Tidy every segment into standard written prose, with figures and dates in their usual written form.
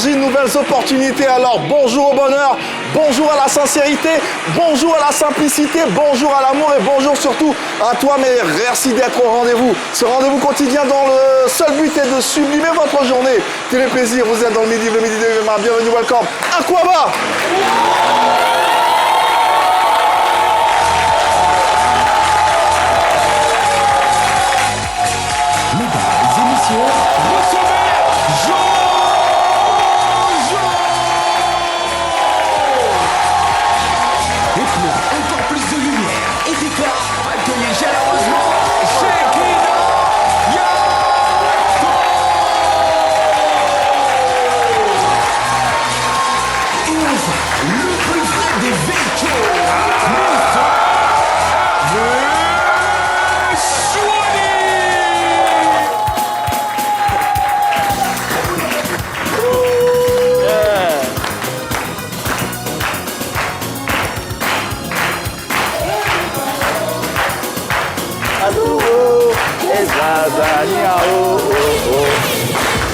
énergies, de nouvelles opportunités. Alors bonjour au bonheur, bonjour à la sincérité, bonjour à la simplicité, bonjour à l'amour et bonjour surtout à toi. Mais merci d'être au rendez-vous. Ce rendez-vous quotidien dont le seul but est de sublimer votre journée. Télé Plaisir, vous êtes dans le midi de UMA. Bienvenue, welcome. Aquaba.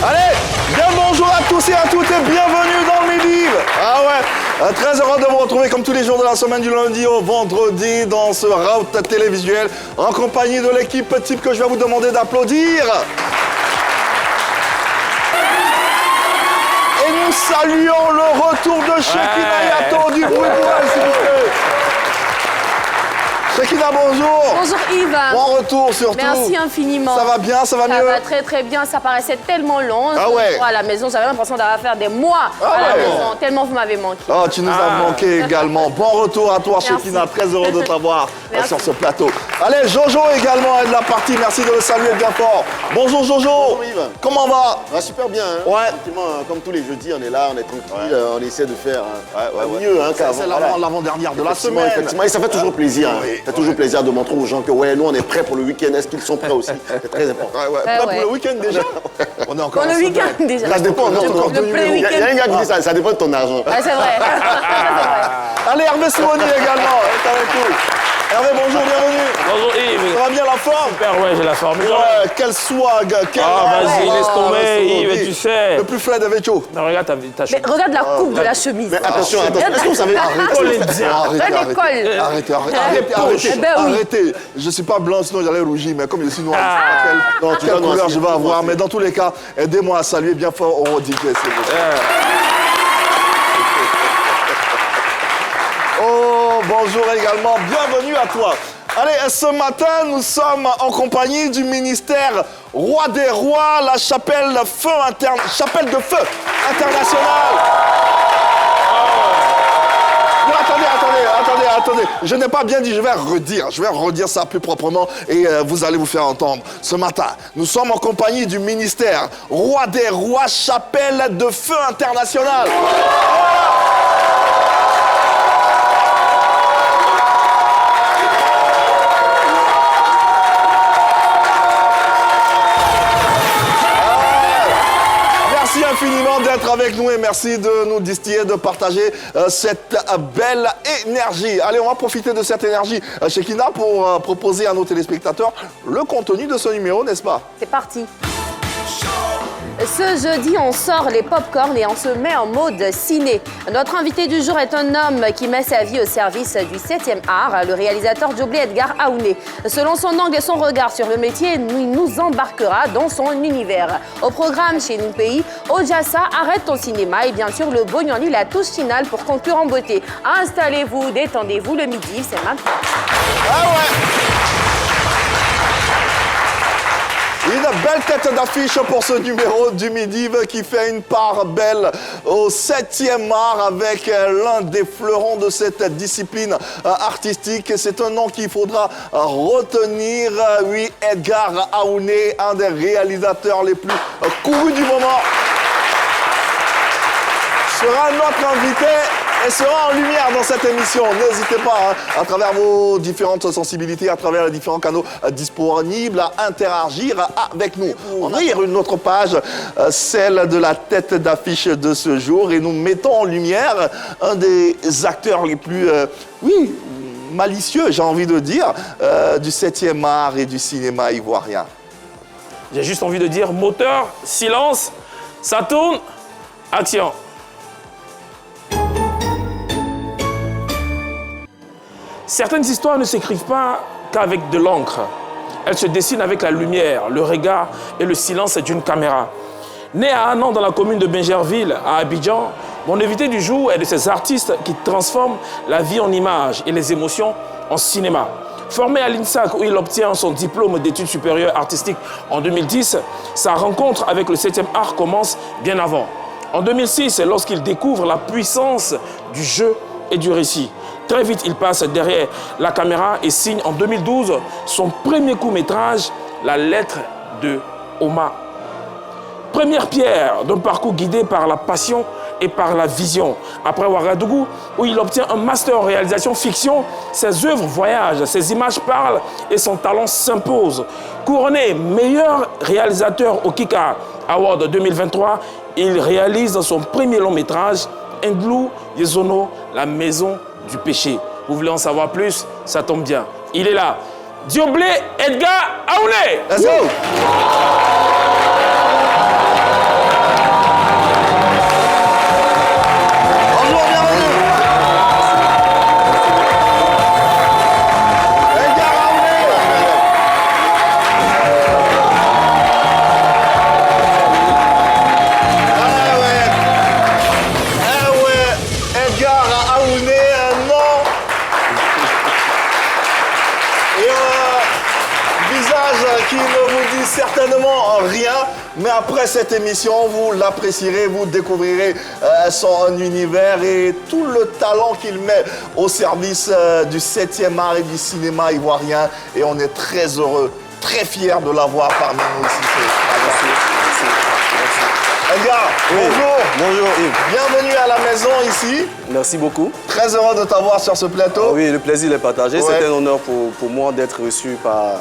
Allez, bien bonjour à tous et à toutes et bienvenue dans le Midi. Ah ouais, très heureux de vous retrouver comme tous les jours de la semaine du lundi au vendredi dans ce route télévisuel en compagnie de l'équipe type que je vais vous demander d'applaudir. Et nous saluons le retour de Shekina Yato du bruit pour elle, s'il vous plaît. Shekina, bonjour. Bonjour Yves. Bon retour surtout. Merci infiniment. Ça va bien, ça va mieux? Ça va très très bien, ça paraissait tellement long. Ah ouais. À la maison, j'avais l'impression d'avoir faire des mois à la maison, tellement vous m'avez manqué. Oh, tu nous as manqué également. Bon retour à toi, Shekina. Très heureux de t'avoir sur ce plateau. Allez, Jojo également est de la partie. Merci de le saluer bien fort. Bonjour Jojo. Bonjour Yves. Comment va? Super bien. Hein. Ouais. Effectivement, comme tous les jeudis, on est là, on est tranquille, on essaie de faire mieux qu'avant. C'est l'avant-dernière de la semaine. Effectivement, et ça fait toujours plaisir. Oui, ça fait toujours plaisir de montrer aux gens que nous on est prêts pour le week-end. Est-ce qu'ils sont prêts aussi? C'est très important. Prêt pour le week-end déjà? On est encore Pour le week-end déjà. Ça dépend. Il y a un gars qui dit ça dépend de ton argent. Ah, c'est vrai. Allez, Hervé Souni également est avec nous. Hervé, bonjour, bienvenue. Bonjour Yves. Ça va bien la forme? Super, ouais, j'ai la forme. Ouais, quel swag, quel... Ah, vas-y, laisse tomber, Yves, tu sais. Le plus flat de Vecchio. Non, regarde ta Mais chemise. regarde la coupe de la chemise. Mais attention, est-ce que vous savez... Arrêtez. Je suis pas blanc, sinon j'allais rougir, mais comme je suis noir, quelle vas couleur noircir, je vais avoir. Mais dans tous les cas, aidez-moi à saluer bien fort au DJ, s'il vous plaît. Oh, bonjour également, bienvenue à toi. Allez, ce matin, nous sommes en compagnie du ministère Roi des Rois, la chapelle de feu internationale. Non, attendez. Je n'ai pas bien dit, je vais redire ça plus proprement et vous allez vous faire entendre. Ce matin, nous sommes en compagnie du ministère Roi des Rois, chapelle de feu internationale. Infiniment d'être avec nous et merci de nous distiller, de partager cette belle énergie. Allez, on va profiter de cette énergie, Shekina, pour proposer à nos téléspectateurs le contenu de ce numéro, n'est-ce pas? C'est parti. Ce jeudi, on sort les pop-corn et on se met en mode ciné. Notre invité du jour est un homme qui met sa vie au service du 7e art, le réalisateur Djoblé Edgar Aouné. Selon son angle et son regard sur le métier, il nous embarquera dans son univers. Au programme chez nous pays, Ojassa, arrête ton cinéma et bien sûr le Bognani, la touche finale pour conclure en beauté. Installez-vous, détendez-vous, le midi, c'est maintenant. Ah ouais! Une belle tête d'affiche pour ce numéro du Midi qui fait une part belle au 7e art avec l'un des fleurons de cette discipline artistique. C'est un nom qu'il faudra retenir. Oui, Edgar Aouné, un des réalisateurs les plus courus du moment, sera notre invité et sera en lumière dans cette émission. N'hésitez pas, à travers vos différentes sensibilités, à travers les différents canaux disponibles, à interagir avec nous. Ouvrir une autre page, celle de la tête d'affiche de ce jour, et nous mettons en lumière un des acteurs les plus, malicieux, j'ai envie de dire, du 7e art et du cinéma ivoirien. J'ai juste envie de dire moteur, silence, ça tourne. Action. Certaines histoires ne s'écrivent pas qu'avec de l'encre. Elles se dessinent avec la lumière, le regard et le silence d'une caméra. Né à Anan dans la commune de Bingerville, à Abidjan, mon invité du jour est de ces artistes qui transforment la vie en images et les émotions en cinéma. Formé à l'INSAC où il obtient son diplôme d'études supérieures artistiques en 2010, sa rencontre avec le 7e art commence bien avant. En 2006, lorsqu'il découvre la puissance du jeu et du récit. Très vite, il passe derrière la caméra et signe en 2012 son premier court-métrage, La lettre de Oma. Première pierre d'un parcours guidé par la passion et par la vision. Après Ouagadougou, où il obtient un master en réalisation fiction, ses œuvres voyagent, ses images parlent et son talent s'impose. Couronné meilleur réalisateur au Kika Award 2023, il réalise son premier long métrage, Ndlou Yezono, La maison du péché. Vous voulez en savoir plus? Ça tombe bien. Il est là. Dioblé Edgar Aoulé. Let's go. Bonjour, bienvenue. Edgar Aoulé. Edgar Aoulé, un nom et un visage qui ne vous dit certainement rien, mais après cette émission, vous l'apprécierez, vous découvrirez son univers et tout le talent qu'il met au service du 7e art et du cinéma ivoirien. Et on est très heureux, très fiers de l'avoir parmi nous ici. Edgar, bonjour. Bonjour Yves. Bienvenue à la maison ici. Merci beaucoup. Très heureux de t'avoir sur ce plateau. Oui, le plaisir est partagé. Ouais. C'est un honneur pour moi d'être reçu par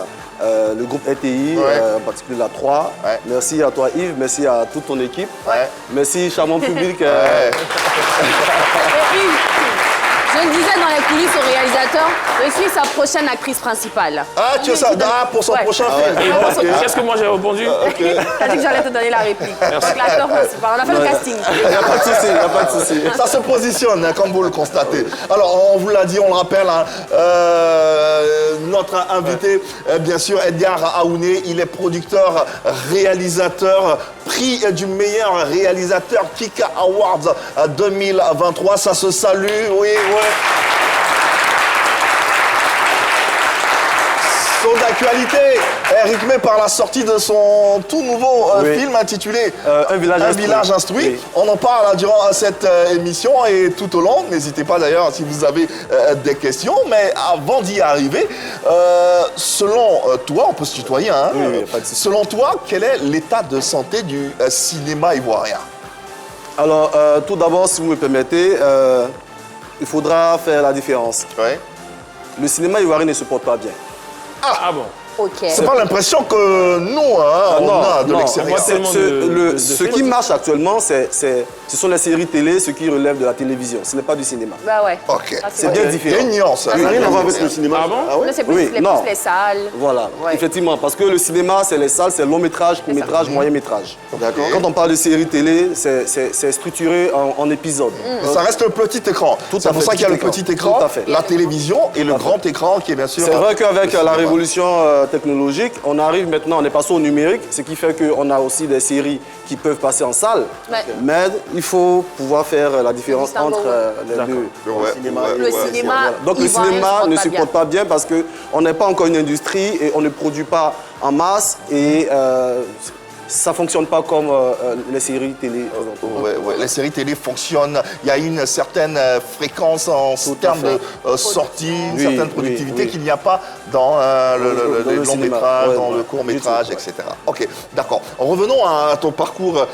le groupe RTI, en particulier la 3. Ouais. Merci à toi Yves, merci à toute ton équipe. Ouais. Merci charmant public. Ouais. Je le disais dans les coulisses au réalisateur, je suis sa prochaine actrice principale. Ah, tu veux ça pour son Ouais. prochain film. Et moi, Ok. qu'est-ce que moi j'ai répondu? T'as dit que j'allais te donner la réplique. Donc l'acteur principal, on a fait le casting. Il n'y a pas de souci, il n'y a pas de souci. Ça se positionne, hein, comme vous le constatez. Alors, on vous l'a dit, on le rappelle, hein, notre invité, bien sûr, Edgar Aoulé, il est producteur, réalisateur, prix du meilleur réalisateur Kika Awards 2023. Ça se salue, oui, oui. Son actualité est rythmée par la sortie de son tout nouveau Oui. film intitulé Un village Un instruit. village instruit. Oui. On en parle hein, durant cette émission et tout au long. N'hésitez pas d'ailleurs si vous avez des questions. Mais avant d'y arriver, selon toi, on peut se tutoyer, hein, Oui, pas de souci. selon toi, quel est l'état de santé du cinéma ivoirien? Alors, tout d'abord, si vous me permettez, il faudra faire la différence. Ouais. Le cinéma ivoirien ne se porte pas bien. Ah bon? Ok. C'est pas l'impression que nous, hein, on a de l'extérieur. Moi, tellement Ce qui marche actuellement, ce sont les séries télé, ce qui relève de la télévision. Ce n'est pas du cinéma. Bah ouais. Ok. Ça, C'est vrai. bien Il y a différent. une nuance. Ça n'a rien à voir avec le cinéma. Ah bon? Ah ouais? Là, c'est plus, Oui, les, non. plus les salles. Voilà, Ouais. effectivement, parce que le cinéma, c'est les salles, c'est long métrage, court métrage, moyen métrage. D'accord. Quand on parle de séries télé, c'est structuré en épisodes. Ça reste le petit écran. Tout C'est à pour fait, ça qu'il y a le petit petit écran. écran, Tout à fait. la télévision et le grand écran qui est bien sûr. C'est vrai qu'avec le la cinéma. révolution technologique, on arrive maintenant, on est passé au numérique, ce qui fait qu'on a aussi des séries qui peuvent passer en salle. Ouais. Mais il faut pouvoir faire la différence Distinguo. entre les deux. Ouais, cinéma ouais, et Le ouais. cinéma, Voilà. Donc le ivoirien cinéma ne se bien. porte pas bien parce qu'on n'est pas encore une industrie et on ne produit pas en masse et ça ne fonctionne pas comme les séries télé. Ouais, ouais. Les séries télé fonctionnent. Il y a une certaine fréquence en termes de sortie, une Oui, certaine oui, productivité oui. qu'il n'y a pas dans Dans les le longs cinéma. métrages, Ouais, dans ouais. le court métrage, Du tout, etc. Ok, d'accord. Revenons à ton parcours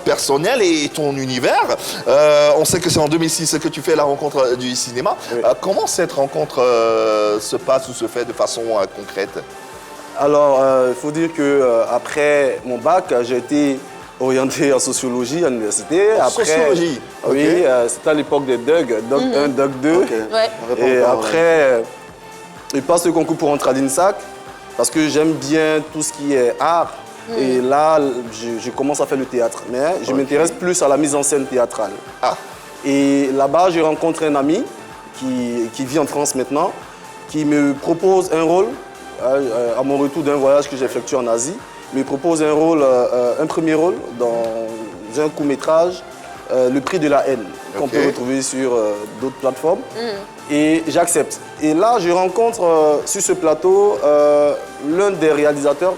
personnel et ton univers. On sait que c'est en 2006 que tu fais la rencontre du cinéma. Oui. Comment cette rencontre se passe ou se fait de façon concrète? Alors, il faut dire que après mon bac, j'ai été orienté en sociologie à l'université. Sociologie, Oui, ok. c'était à l'époque des DUG, DUG 1, DUG 2. Ouais. Et après, je passe le concours pour entrer à l'INSAC parce que j'aime bien tout ce qui est art Et là, je commence à faire le théâtre. Mais je m'intéresse plus à la mise en scène théâtrale. Ah. Et là-bas, je rencontre un ami qui vit en France maintenant, qui me propose un rôle, à mon retour d'un voyage que j'ai effectué en Asie, me propose un rôle, un premier rôle dans un court-métrage, Le Prix de la haine, qu'on peut retrouver sur d'autres plateformes. Et j'accepte. Et là, je rencontre sur ce plateau l'un des réalisateurs,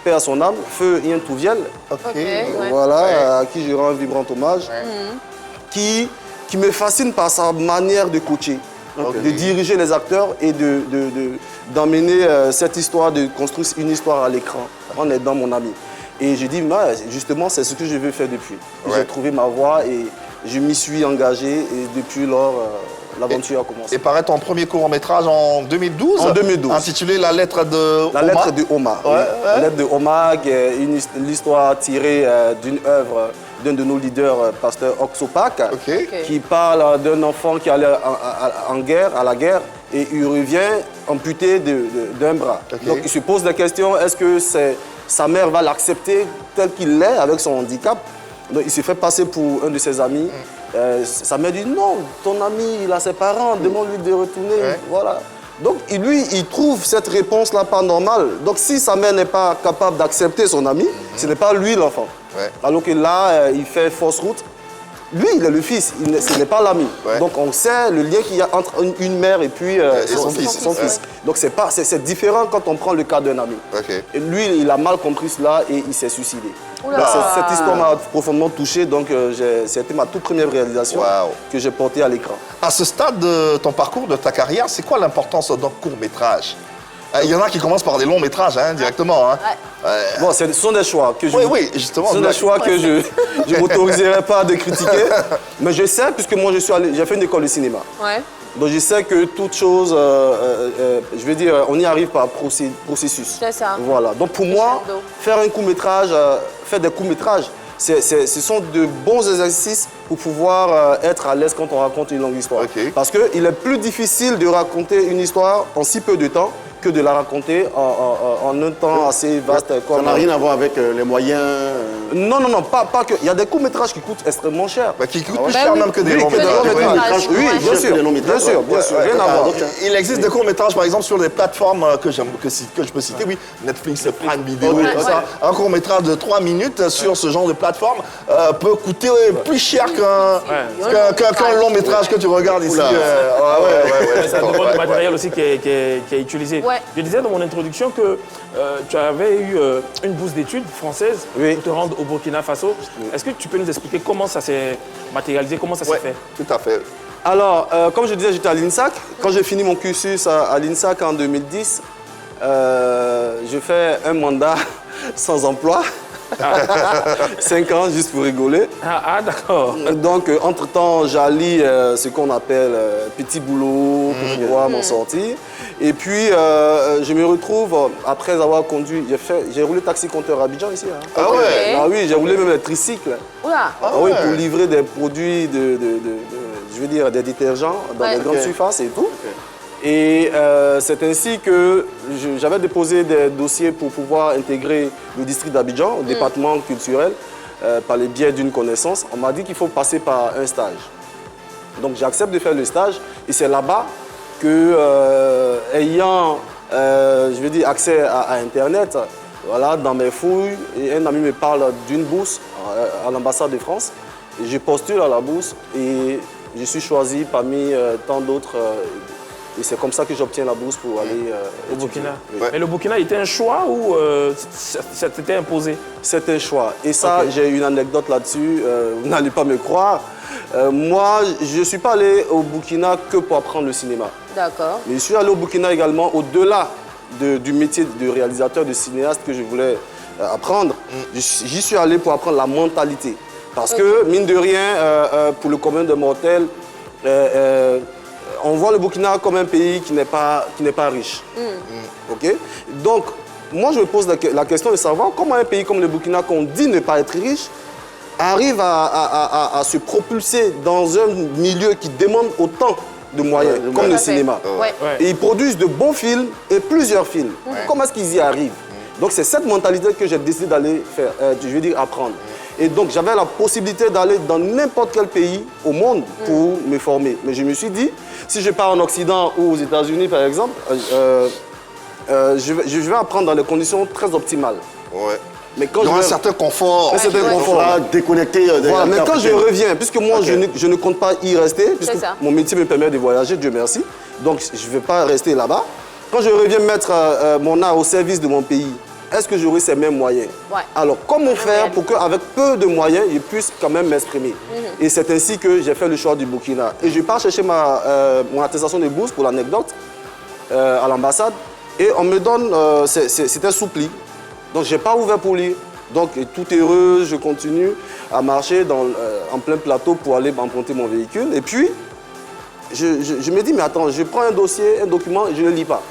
paix à son âme, Feu Yen Touviel, voilà, à qui je rends un vibrant hommage, qui me fascine par sa manière de coacher, de diriger les acteurs et d'emmener cette histoire, de construire une histoire à l'écran en aidant mon ami. Et j'ai dit, justement, c'est ce que je veux faire depuis. J'ai trouvé ma voie et je m'y suis engagé et depuis lors, l'aventure a commencé. Et paraît ton premier court-métrage en 2012 ? En 2012. Intitulé La lettre de Oma. La lettre de Oma. La lettre de Oma, qui est l'histoire tirée d'une œuvre d'un de nos leaders, pasteur Oxopak, qui parle d'un enfant qui allait à la guerre, et il revient amputé d'un bras. Donc il se pose la question, est-ce que sa mère va l'accepter tel qu'il est avec son handicap? Donc il se fait passer pour un de ses amis. Sa mère dit non, ton ami, il a ses parents, demande-lui de retourner. Voilà. Donc lui, il trouve cette réponse-là pas normale. Donc si sa mère n'est pas capable d'accepter son ami, ce n'est pas lui l'enfant. Alors que là, il fait fausse route. Lui, il est le fils, ce n'est pas l'ami. Donc on sait le lien qu'il y a entre une mère et puis son fils. Donc c'est différent quand on prend le cas d'un ami. Et lui, il a mal compris cela et il s'est suicidé. Donc, cette histoire m'a profondément touché, donc c'était ma toute première réalisation que j'ai portée à l'écran. À ce stade de ton parcours, de ta carrière, c'est quoi l'importance d'un court-métrage ? Il y en a qui commencent par des longs métrages, directement. Bon, ce sont des choix que justement. Ce sont des choix que je ne m'autoriserai pas de critiquer. Mais je sais, puisque moi j'ai fait une école de cinéma. Donc je sais que toute chose, je veux dire, on y arrive par processus. C'est ça. Voilà. Donc pour moi, faire un court-métrage, faire des courts-métrages, ce sont de bons exercices pour pouvoir être à l'aise quand on raconte une longue histoire. Parce qu'il est plus difficile de raconter une histoire en si peu de temps que de la raconter en un temps assez vaste. Ça n'a rien à voir avec les moyens Non, pas que. Il y a des courts-métrages qui coûtent extrêmement cher. Qui coûtent plus cher même que des longs métrages. Oui, bien sûr, rien à voir. Il existe des courts-métrages, par exemple, sur des plateformes que je peux citer, Netflix, Prime Video, tout ça. Un court-métrage de 3 minutes sur ce genre de plateforme peut coûter plus cher qu'un long métrage que tu regardes ici. C'est un nouveau matériel aussi qui est utilisé. Je disais dans mon introduction que tu avais eu une bourse d'études française pour te rendre au Burkina Faso. Est-ce que tu peux nous expliquer comment ça s'est matérialisé, comment ça s'est fait? Tout à fait. Alors, comme je disais, j'étais à l'INSAC. Quand j'ai fini mon cursus à l'INSAC en 2010, je fais un mandat sans emploi. 5 ans, juste pour rigoler. D'accord. Donc, entre-temps, j'allie ce qu'on appelle petit boulot pour pouvoir m'en sortir. Et puis, je me retrouve, après avoir conduit, j'ai roulé taxi-compteur à Abidjan ici. Ah ouais? Ah oui, j'ai roulé même les tricycles. Oui, pour livrer des produits, je veux dire, des détergents dans les grandes surfaces et tout. Et c'est ainsi que j'avais déposé des dossiers pour pouvoir intégrer le district d'Abidjan, au département culturel, par le biais d'une connaissance. On m'a dit qu'il faut passer par un stage. Donc j'accepte de faire le stage et c'est là-bas que, ayant, je veux dire, accès à Internet, voilà, dans mes fouilles, et un ami me parle d'une bourse à l'ambassade de France. Et je postule à la bourse et je suis choisi parmi tant d'autres. Et c'est comme ça que j'obtiens la bourse pour aller au Burkina. Mais le Burkina était un choix ou ça t'était imposé? C'est un choix. Et ça, j'ai une anecdote là-dessus. Vous n'allez pas me croire. Moi, je ne suis pas allé au Burkina que pour apprendre le cinéma. D'accord. Mais je suis allé au Burkina également au-delà du métier de réalisateur, de cinéaste que je voulais apprendre. J'y suis allé pour apprendre la mentalité. Parce que, mine de rien, pour le commun des mortels, on voit le Burkina comme un pays qui n'est pas riche. Donc, moi, je me pose la question de savoir comment un pays comme le Burkina, qu'on dit ne pas être riche, arrive à se propulser dans un milieu qui demande autant de moyens, comme le cinéma. Et ils produisent de bons films et plusieurs films. Comment est-ce qu'ils y arrivent? Donc c'est cette mentalité que j'ai décidé d'aller faire, je veux dire apprendre. Et donc j'avais la possibilité d'aller dans n'importe quel pays au monde pour me former. Mais je me suis dit, si je pars en Occident ou aux États-Unis par exemple, je vais apprendre dans des conditions très optimales. Ouais. Mais quand dans un certain confort. Un certain confort. Déconnecté. Voilà, mais quand je reviens, puisque moi je ne compte pas y rester, puisque mon métier me permet de voyager, Dieu merci, donc je ne vais pas rester là-bas. Quand je reviens mettre mon art au service de mon pays, est-ce que j'aurai ces mêmes moyens? Alors, comment faire pour qu'avec peu de moyens, je puisse quand même m'exprimer? Et c'est ainsi que j'ai fait le choix du Burkina. Et je pars chercher mon attestation de bourse, pour l'anecdote, à l'ambassade. Et on me donne, c'était soupli. Donc, je n'ai pas ouvert pour lire. Donc, tout heureux, je continue à marcher en plein plateau pour aller emprunter mon véhicule. Et puis, je me dis, mais attends, je prends un dossier, un document, et je ne lis pas.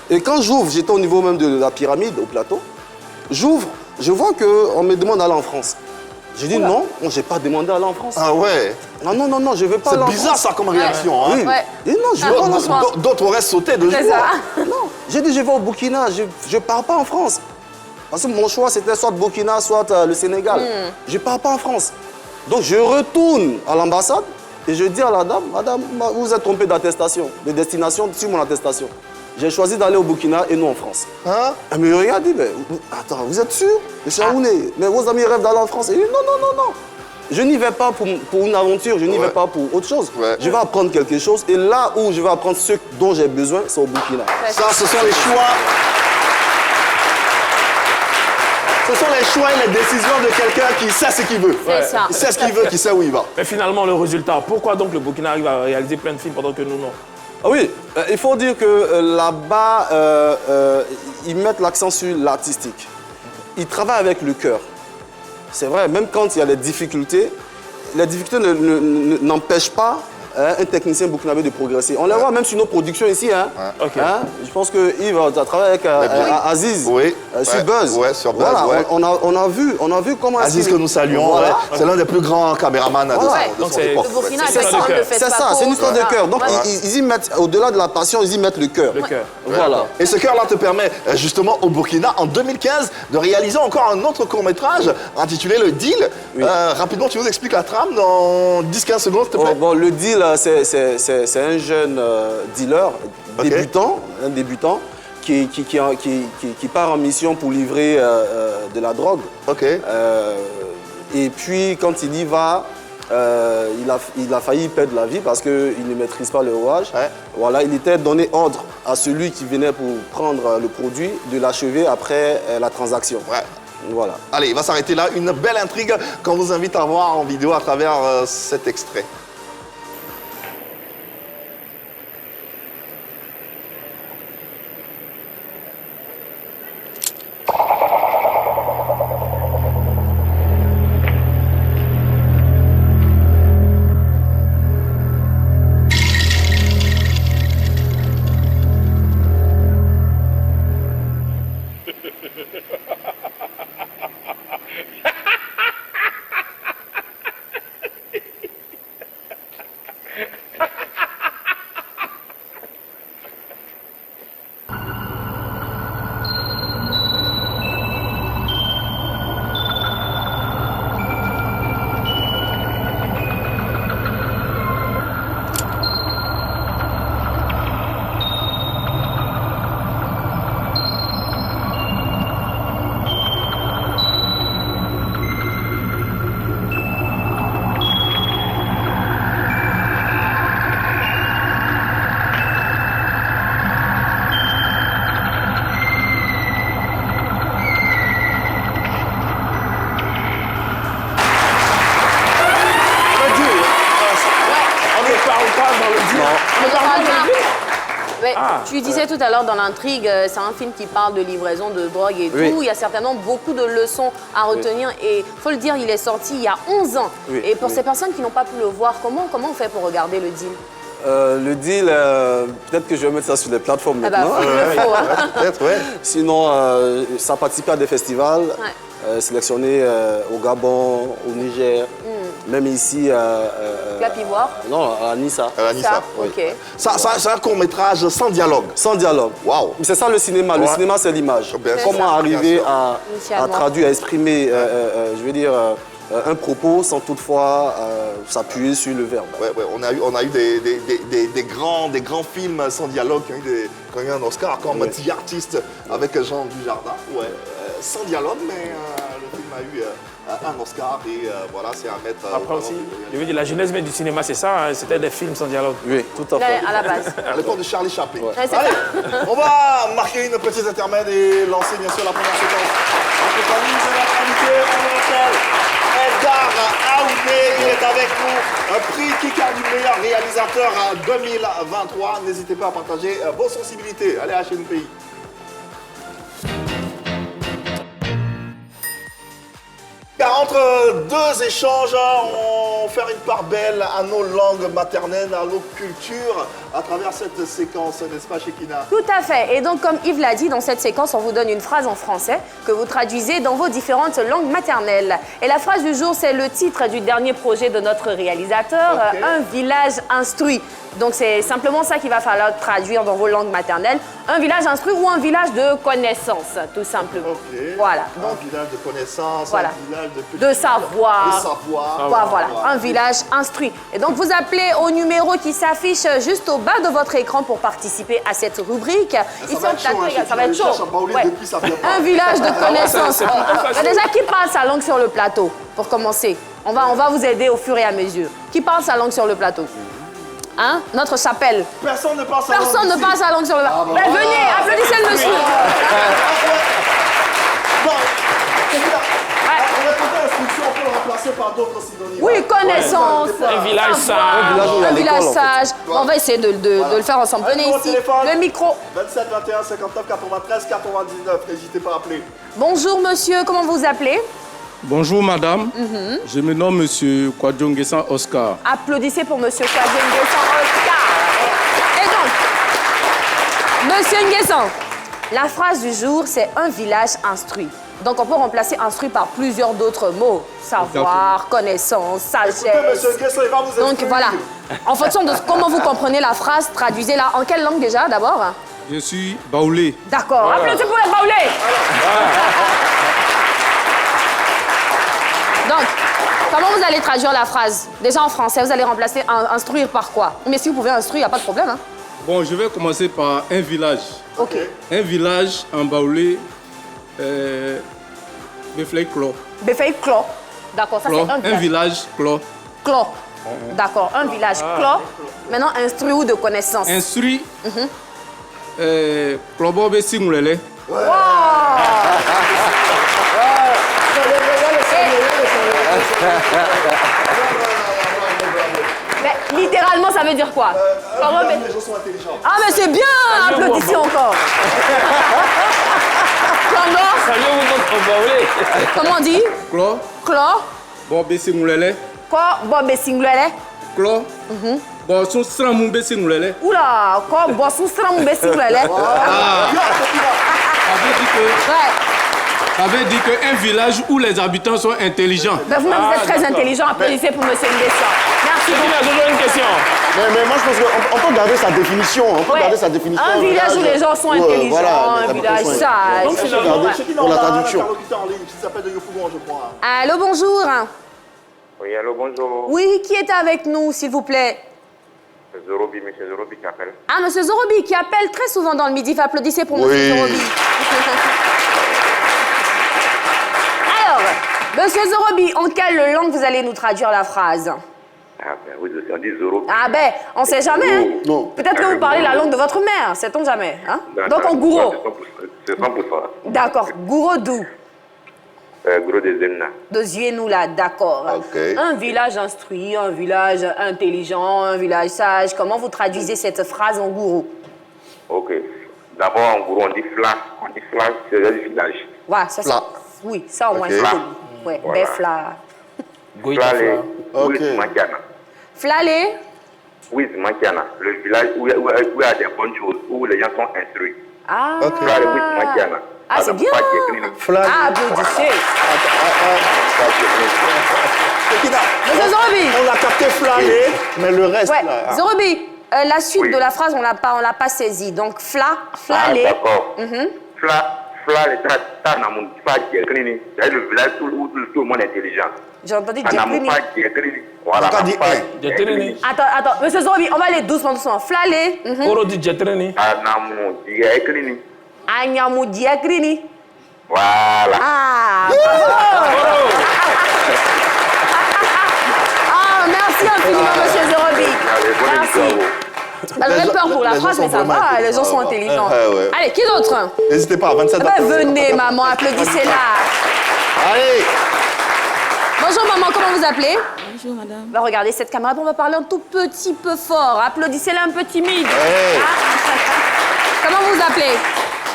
Et quand j'ouvre, j'étais au niveau même de la pyramide, au plateau, j'ouvre, je vois qu'on me demande d'aller en France. J'ai dit non, je n'ai pas demandé d'aller en France. Ah ouais? Non, je ne veux pas aller en France. C'est bizarre ça comme réaction. Oui. Hein? Et non, je veux pas aller en France. D'autres auraient sauté de joie. Non, j'ai dit je vais au Burkina, je ne pars pas en France. Parce que mon choix c'était soit Burkina, soit le Sénégal. Je ne pars pas en France. Donc je retourne à l'ambassade et je dis à la dame, madame, vous vous êtes trompée d'attestation, de destination sur mon attestation. J'ai choisi d'aller au Burkina et non en France. Hein? Elle me regarde et dit, mais attends, vous êtes sûr? Monsieur Aouné, mais vos amis rêvent d'aller en France. Et je dis, non. Je n'y vais pas pour une aventure, je n'y vais pas pour autre chose. Je vais apprendre quelque chose et là où je vais apprendre ce dont j'ai besoin, c'est au Burkina. Ça, ce sont les choix. Ce sont les choix et les décisions de quelqu'un qui sait ce qu'il veut. Ça. Il sait ce qu'il veut, qui sait où il va. Mais finalement, le résultat, pourquoi donc le Burkina arrive à réaliser plein de films pendant que nous, non? Ah oui, il faut dire que là-bas, ils mettent l'accent sur l'artistique. Ils travaillent avec le cœur. C'est vrai, même quand il y a des difficultés n'empêchent pas un technicien burkinabé de progresser. On les voit même sur nos productions ici. Je pense que Yves a travaillé avec Aziz sur Buzz. Ouais, sur Buzz. Voilà, on a vu comment... Aziz que nous saluons, c'est l'un des plus grands caméramans de son époque. Le Burkina, c'est ça, c'est une histoire de cœur. Donc ils y mettent, au-delà de la passion, ils y mettent le cœur. Voilà. Et ce cœur-là te permet justement au Burkina, en 2015, de réaliser encore un autre court-métrage intitulé Le Deal. Rapidement, tu nous expliques la trame dans 10-15 secondes, s'il te plaît. Bon, Le Deal, c'est un jeune dealer, un débutant, qui part en mission pour livrer de la drogue. Et puis, quand il y va, il a failli perdre la vie parce qu'il ne maîtrise pas le rouage. Voilà, il était donné ordre à celui qui venait pour prendre le produit de l'achever après la transaction. Voilà. Allez, il va s'arrêter là. Une belle intrigue qu'on vous invite à voir en vidéo à travers cet extrait. Tu disais tout à l'heure dans l'intrigue, c'est un film qui parle de livraison de drogue et tout. Il y a certainement beaucoup de leçons à retenir. Et il faut le dire, il est sorti il y a 11 ans. Et pour ces personnes qui n'ont pas pu le voir, comment on fait pour regarder Le Deal? Le Deal, peut-être que je vais mettre ça sur les plateformes maintenant. Peut-être, Sinon, ça participe à des festivals sélectionnés au Gabon, au Niger, même ici Club Ivoire. Non, à Nissa. Nissa, oui. Ok. Ça, c'est un court-métrage sans dialogue. Sans dialogue. Waouh. C'est ça le cinéma. Le cinéma, c'est l'image. Bien sûr. Comment arriver à Initialement. traduire, à exprimer, je veux dire, un propos sans toutefois s'appuyer sur le verbe. Ouais, on a eu des grands films sans dialogue qui ont eu un Oscar, comme The Artist avec Jean Dujardin. Ouais, sans dialogue, mais le film a eu un Oscar et voilà, c'est à mettre. Après aussi, je veux dire, la genèse même du cinéma, c'est ça, hein, c'était des films sans dialogue. Oui, tout à fait. À la base. À l'époque de Charlie Chaplin. Ouais, c'est Allez, on va marquer une petite intermède et lancer bien sûr la première séquence. En compagnie de notre invité, on l'appelle Edgar Aoudé, il est avec nous. Un prix Kika du meilleur réalisateur 2023. N'hésitez pas à partager vos sensibilités. Allez, HNPI. Car entre deux échanges, on fait une part belle à nos langues maternelles, à nos cultures, à travers cette séquence, n'est-ce pas, Shekina? Tout à fait. Et donc, comme Yves l'a dit, dans cette séquence, on vous donne une phrase en français que vous traduisez dans vos différentes langues maternelles. Et la phrase du jour, c'est le titre du dernier projet de notre réalisateur, Un village instruit. Donc, c'est simplement ça qu'il va falloir traduire dans vos langues maternelles. Un village instruit ou un village de connaissances, tout simplement. Voilà. Donc, un village de connaissances, voilà. un village de savoir. De savoir. Voilà, un village instruit. Et donc, vous appelez au numéro qui s'affiche juste au bas de votre écran pour participer à cette rubrique. Ça va être chaud, hein, ça va être chaud. Ouais. Depuis, ça vient pas. Un village de connaissances. c'est plutôt facile. Déjà, qui parle sa langue sur le plateau, pour commencer? On va vous aider au fur et à mesure. Qui parle sa langue sur le plateau? Hein? Notre chapelle. Personne ne parle sa langue. Personne ne ici. parle sa langue sur le plateau. bah, Venez, applaudissez le monsieur. Bon, on va tenter l'instruction, on peut le remplacer par d'autres synonymes. Oui, connaissance. Un village savoir, sage. un village sage. On va essayer de le faire ensemble. Venez Numéro de ici. téléphone. Le micro. 27 21 59 93 99. N'hésitez pas à appeler. Bonjour monsieur, comment vous appelez? Bonjour madame, je me nomme monsieur Kwadjongesan Oscar. Applaudissez pour monsieur Kwadjongesan Oscar. Et donc, monsieur Nguessan, la phrase du jour, c'est un village instruit. Donc, on peut remplacer instruit par plusieurs d'autres mots. Savoir, connaissance, sagesse. Écoutez, monsieur Nguessan, il va vous Donc, instruire. voilà. En fonction de comment vous comprenez la phrase, traduisez-la. En quelle langue déjà, d'abord? Je suis baoulé. D'accord. Applaudissez pour les baoulés. Donc, comment vous allez traduire la phrase? Déjà en français, vous allez remplacer instruire par quoi? Mais si vous pouvez instruire, il n'y a pas de problème. Hein? Bon, je vais commencer par un village. Ok. Un village en baoulé, Befley Clos. Befei clos. D'accord, ça c'est un Un village. village Clos. Clos. D'accord, un village clos. Maintenant, instruit ou de connaissance. Instruit, Clobo Besingulele. Mais littéralement, ça veut dire quoi? Les gens sont intelligents. Ah, mais c'est bien! Applaudissez encore. Comment? Salut, vous baoulé. Comment on dit? Clos, Clos. bon Besingulele. Quoi? Bob et Singlele. Clos, bon son Stramou Besingulele. Oula, quoi? Boisson stram ou Singlele. Ça veut dire qu'un village où les habitants sont intelligents. Ben, vous-même, vous êtes très intelligent. Applaudissez pour monsieur Nguessan. Merci Il beaucoup. a toujours une question. Mais moi, je pense qu'on peut garder sa définition. On peut Ouais. garder sa définition. Un village où les gens sont intelligents, voilà, un les village habitants sont- sage. Donc, finalement, Regardez, Shekina, pour la on a un traduction. interlocuteur en ligne qui s'appelle de Yopougon, je crois. Allô, bonjour. Oui, allô, bonjour. Oui, qui est avec nous, s'il vous plaît? Zorobi, monsieur Zorobi qui appelle. Ah, monsieur Zorobi, qui appelle très souvent dans le midi. Applaudissez pour monsieur Zorobi. Alors, monsieur Zorobi, en quelle langue vous allez nous traduire la phrase? Ah, ben oui, on dit Zorobi. Ah ben, on sait jamais. Hein? Non. Peut-être que vous parlez la langue de votre mère, sait-on jamais. Hein? Donc en gouro. C'est 100%. D'accord, gouro d'où? Gros des Zemna. De Zienou-là, d'accord. Ok. Un village instruit, un village intelligent, un village sage. Comment vous traduisez cette phrase en gouro? Ok. D'abord, en gros, on dit fla. On dit fla, c'est le village. Voilà, ça c'est... Fla. Oui, ça au moins Ok. c'est connu. Ouais, Voilà. Befla. Fla, Ok. oui, Makiana. Flalé. Oui, Makiana. Le village où il y a des bonnes choses, où les gens sont instruits. Ah. Ok. Fla, oui, Makiana. Ah, c'est bien. Flâner. Ah, applaudissez. Shekina, Monsieur Zorobi. on a capté flâner, mais le reste, Ouais, là... Zorobi, la suite Oui. de la phrase, on l'a pas saisi. Donc, Ah, flaler. d'accord. Fla, les tas n'a pas d'écrit. C'est le village où tout le monde est intelligent. J'ai entendu Ça n'a Djekrini. pas d'écrit. Voilà. Encore dit n'a pas un. Jetreni. Attends, monsieur Zorobi, on va aller doucement. Flaler. Oro di jetreni. Ça n'a pas d'écrit. Anyamu Djekrini. Voilà. Ah, bravo. Ah, merci infiniment, monsieur Zorobi. Merci. J'avais peur pour la les gens phrase, sont mais ça vraiment va, les gens sont intelligents. intelligents. Ouais. Allez, qui d'autre? N'hésitez pas, 27 Eh ben, venez, maman, applaudissez-la. Allez. Bonjour, maman, comment vous appelez? Bonjour madame. Bah, regardez cette caméra, on va parler un tout petit peu fort. Applaudissez-la un peu timide. Ouais. Ah. Comment vous vous appelez?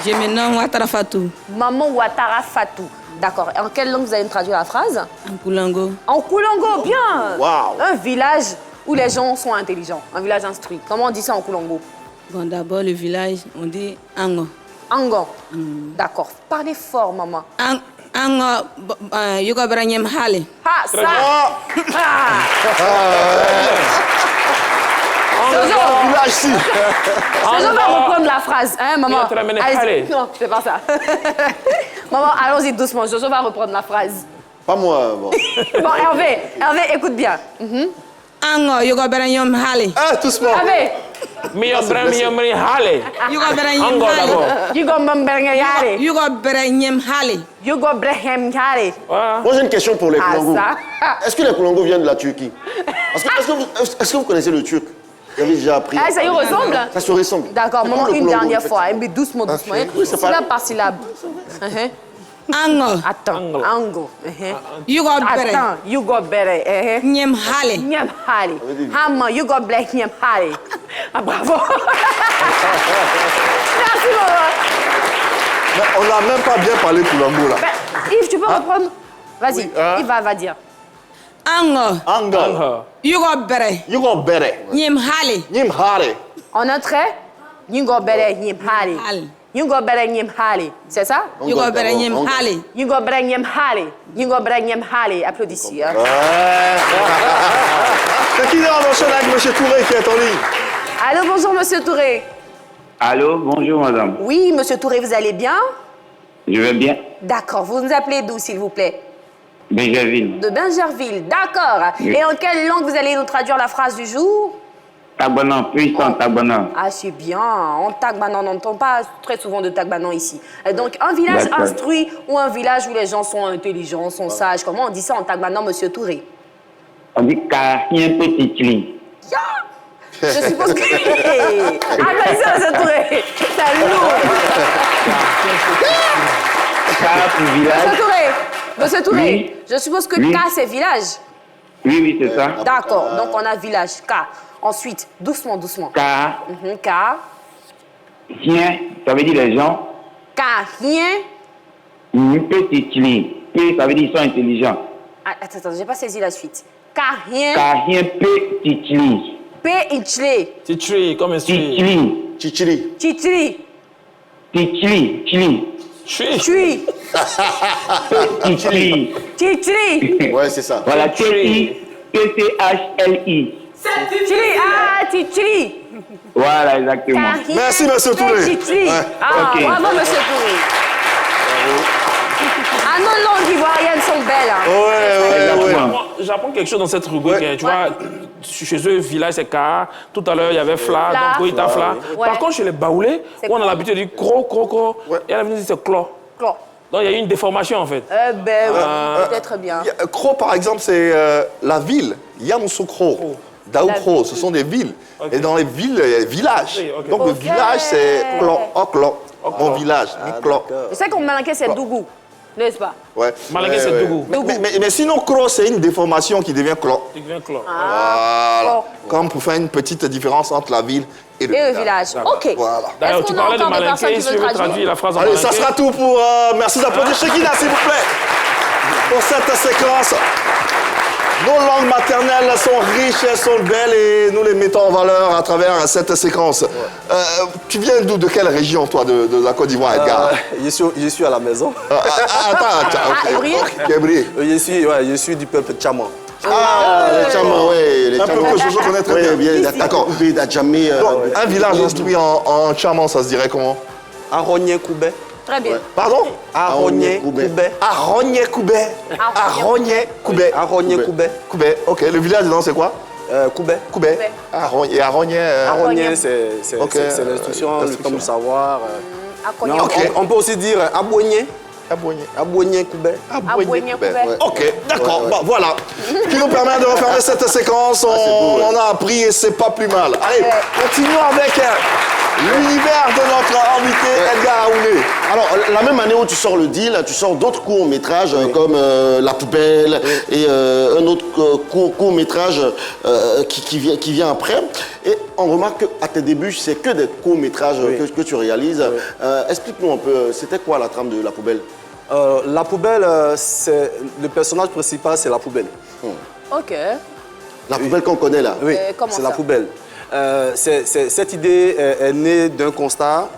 Je me nomme Ouattara Fatou, Maman Ouattara Fatou. D'accord. Et en quelle langue vous allez me traduire la phrase? en Koulango. En Koulango, bien. Waouh. Un village où les gens sont intelligents. Un village instruit. Comment on dit ça en Koulango? Bon, d'abord, le village, on dit Ango. Angon. D'accord. Parlez fort, maman. Ango, Yugo Branyem Hale. Ah, ça. Oh. Ah. Jojo, Village ici. Jojo va reprendre la phrase, hein, maman. Il va te ramener Allez-y. Hale. Non, c'est pas ça. Maman, allons-y doucement. Jojo va reprendre la phrase. Pas moi, bon. Bon, Hervé, écoute bien. Ango, Yugo Branyem Hale. Ah, doucement. Hervé, Miyomri hale. Yugo Branyem Ango d'abord. Hale. Yugo Mbemberngayare. Yugo Branyem Hale. Yugo Brehemgare. Voilà. Moi, j'ai une question pour les Ah, Koulangos. ça. Est-ce que les Koulangos viennent de la Turquie? Est-ce que vous connaissez le turc? Vous avez déjà appris? Ah, ça y ressemble? Ça se ressemble. D'accord, C'est maman, comme le une Koulangos, dernière en fait. fois. Mais doucement. Oui, c'est pas- Syllabe par syllabe. Ango, Attends, Ango. Yugo Bre. Attends, Yugo Bere. Nyem Hale. Nyam Hale. Hama, Yugo Blech Nyam Hale. Ah, bravo. Merci, maman. Mais on n'a même pas bien parlé Koulango, là. Ben, Yves, tu peux reprendre? Vas-y, Yves va dire. Ango, Ango. Yugo Bre. Yugo Bere. Nyem Hale. Nim Hare. En un trait, Yugo Bere Nyam Hale. Hale. Yugo Bere Nyam Hale. C'est ça? Yugo Branyem Hale. Yugo Bere Nyam Hale. Yugo Bere Nyam Hale. Applaudissez. Hein. C'est qui on enchaîne avec M. Touré qui est en ligne? Allô, bonjour, monsieur Touré. Allô, bonjour madame. Oui, monsieur Touré, vous allez bien? Je vais bien. D'accord. Vous nous appelez d'où, s'il vous plaît? Benjerville. De Bingerville. D'accord. Oui. Et en quelle langue vous allez nous traduire la phrase du jour? Tabanan, puissant Tabanan. Ah, c'est bien. En Tagbanan, on n'entend pas très souvent de Tagbanan ici. Donc, un village D'accord. instruit ou un village où les gens sont intelligents, sont sages. Comment on dit ça en Tagbanan, monsieur Touré? On dit Kahien Petit Cli. Je suppose que... Ah, mais ça, monsieur Touré. C'est lourd. Ka village. Monsieur Touré, Oui. je suppose que Oui. K, c'est village. Oui, c'est ça. D'accord. Donc, on a village, K. Ensuite, doucement. Kahien, K. ça veut dire les gens. Kahien. Petit Cli. P, ça veut dire ils sont intelligents. Ah, attends, j'ai pas saisi la suite. Kahien. Kahien Petit Cli. P. Inchle. Titri, comme un Petit stri. Cli. Chichiri. Chitri. Petit Cli. Chui. Chui. Petit Cli. Chitri. Ouais, c'est ça. Voilà, T-I-P-C-H-L-I. Chitri. Ah, Chitri. Voilà, exactement. Kahien. Merci, monsieur Touré. Chitri. Ouais. Ah, Ok. bravo, monsieur Touré. Ah, nos langues ivoiriennes sont belles. Hein. Ouais. Exactement. Moi, j'apprends quelque chose dans cette rubrique. Ouais. Tu vois, chez eux, village, c'est Ka. Tout à l'heure, il y avait Fla, Fla. donc Goïta Fla. Ouais. Par contre, chez les Baoulés, C'est où on a quoi? l'habitude de dire cro. Ouais. Et à l'avenir, c'est clo. Clo. Donc, il y a eu une déformation, en fait. Ben oui, peut-être bien. Kro, par exemple, c'est la ville. Yamoussoukro. Daoukro, ce sont des villes. Et dans les villes, il y a des villages. Oui, ok. Donc le Ok. village, c'est Klo, Oklo. Mon village, Miklo. Je sais qu'en malinqué, c'est Dougou, n'est-ce pas? Ouais. Malingué, c'est Dougou. Mais sinon, Kro, c'est une déformation qui devient Klo. Tu deviens clo. Voilà. Comme pour faire une petite différence entre la ville et le Et le village. village. Ok. Voilà. D'ailleurs, Est-ce tu qu'on a parlais de encore des personnes Malinké. qui Si tu veulent veux traduire traduire? la phrase en Allez, ça Malinké. sera tout pour... merci d'applaudir Shekina, s'il vous plaît. Pour cette séquence Nos langues maternelles sont riches, elles sont belles et nous les mettons en valeur à travers cette séquence. Tu viens d'où, de quelle région, toi, de la Côte d'Ivoire, Edgar? Je suis à la maison. Je suis du peuple Tchaman. Les Tchaman, oui. Un peuple que je connais très bien. D'accord. Un village instruit en Tchaman, ça se dirait comment? Arogné Koubé. Très bien. Pardon? Arogné Koubé. Arogné Koubé. Arogné Koubé. Arogné Koubé. Koubé, ok. Le village dedans, c'est quoi? Koubé. Koubé. Et Arogné. Arogné, c'est l'instruction, le temps de savoir. On peut aussi dire Abouigné. Abouigné Koubé. Abouigné Koubé. Ok, d'accord. Bon, voilà. Ce qui nous permet de refermer cette séquence. On a appris et c'est pas plus mal. Allez, continuons avec l'univers de notre invité Edgar Aoulé. Alors, la même année où tu sors le deal, tu sors d'autres courts-métrages comme La Poubelle et un autre court-métrage qui vient après. Et on remarque qu'à tes débuts, c'est que des courts-métrages que tu réalises. Explique-nous un peu, c'était quoi la trame de La Poubelle? La Poubelle, le personnage principal, c'est La Poubelle. Ok. La Poubelle qu'on connaît là? Oui, comment c'est ça? La Poubelle. Cette idée est née d'un constat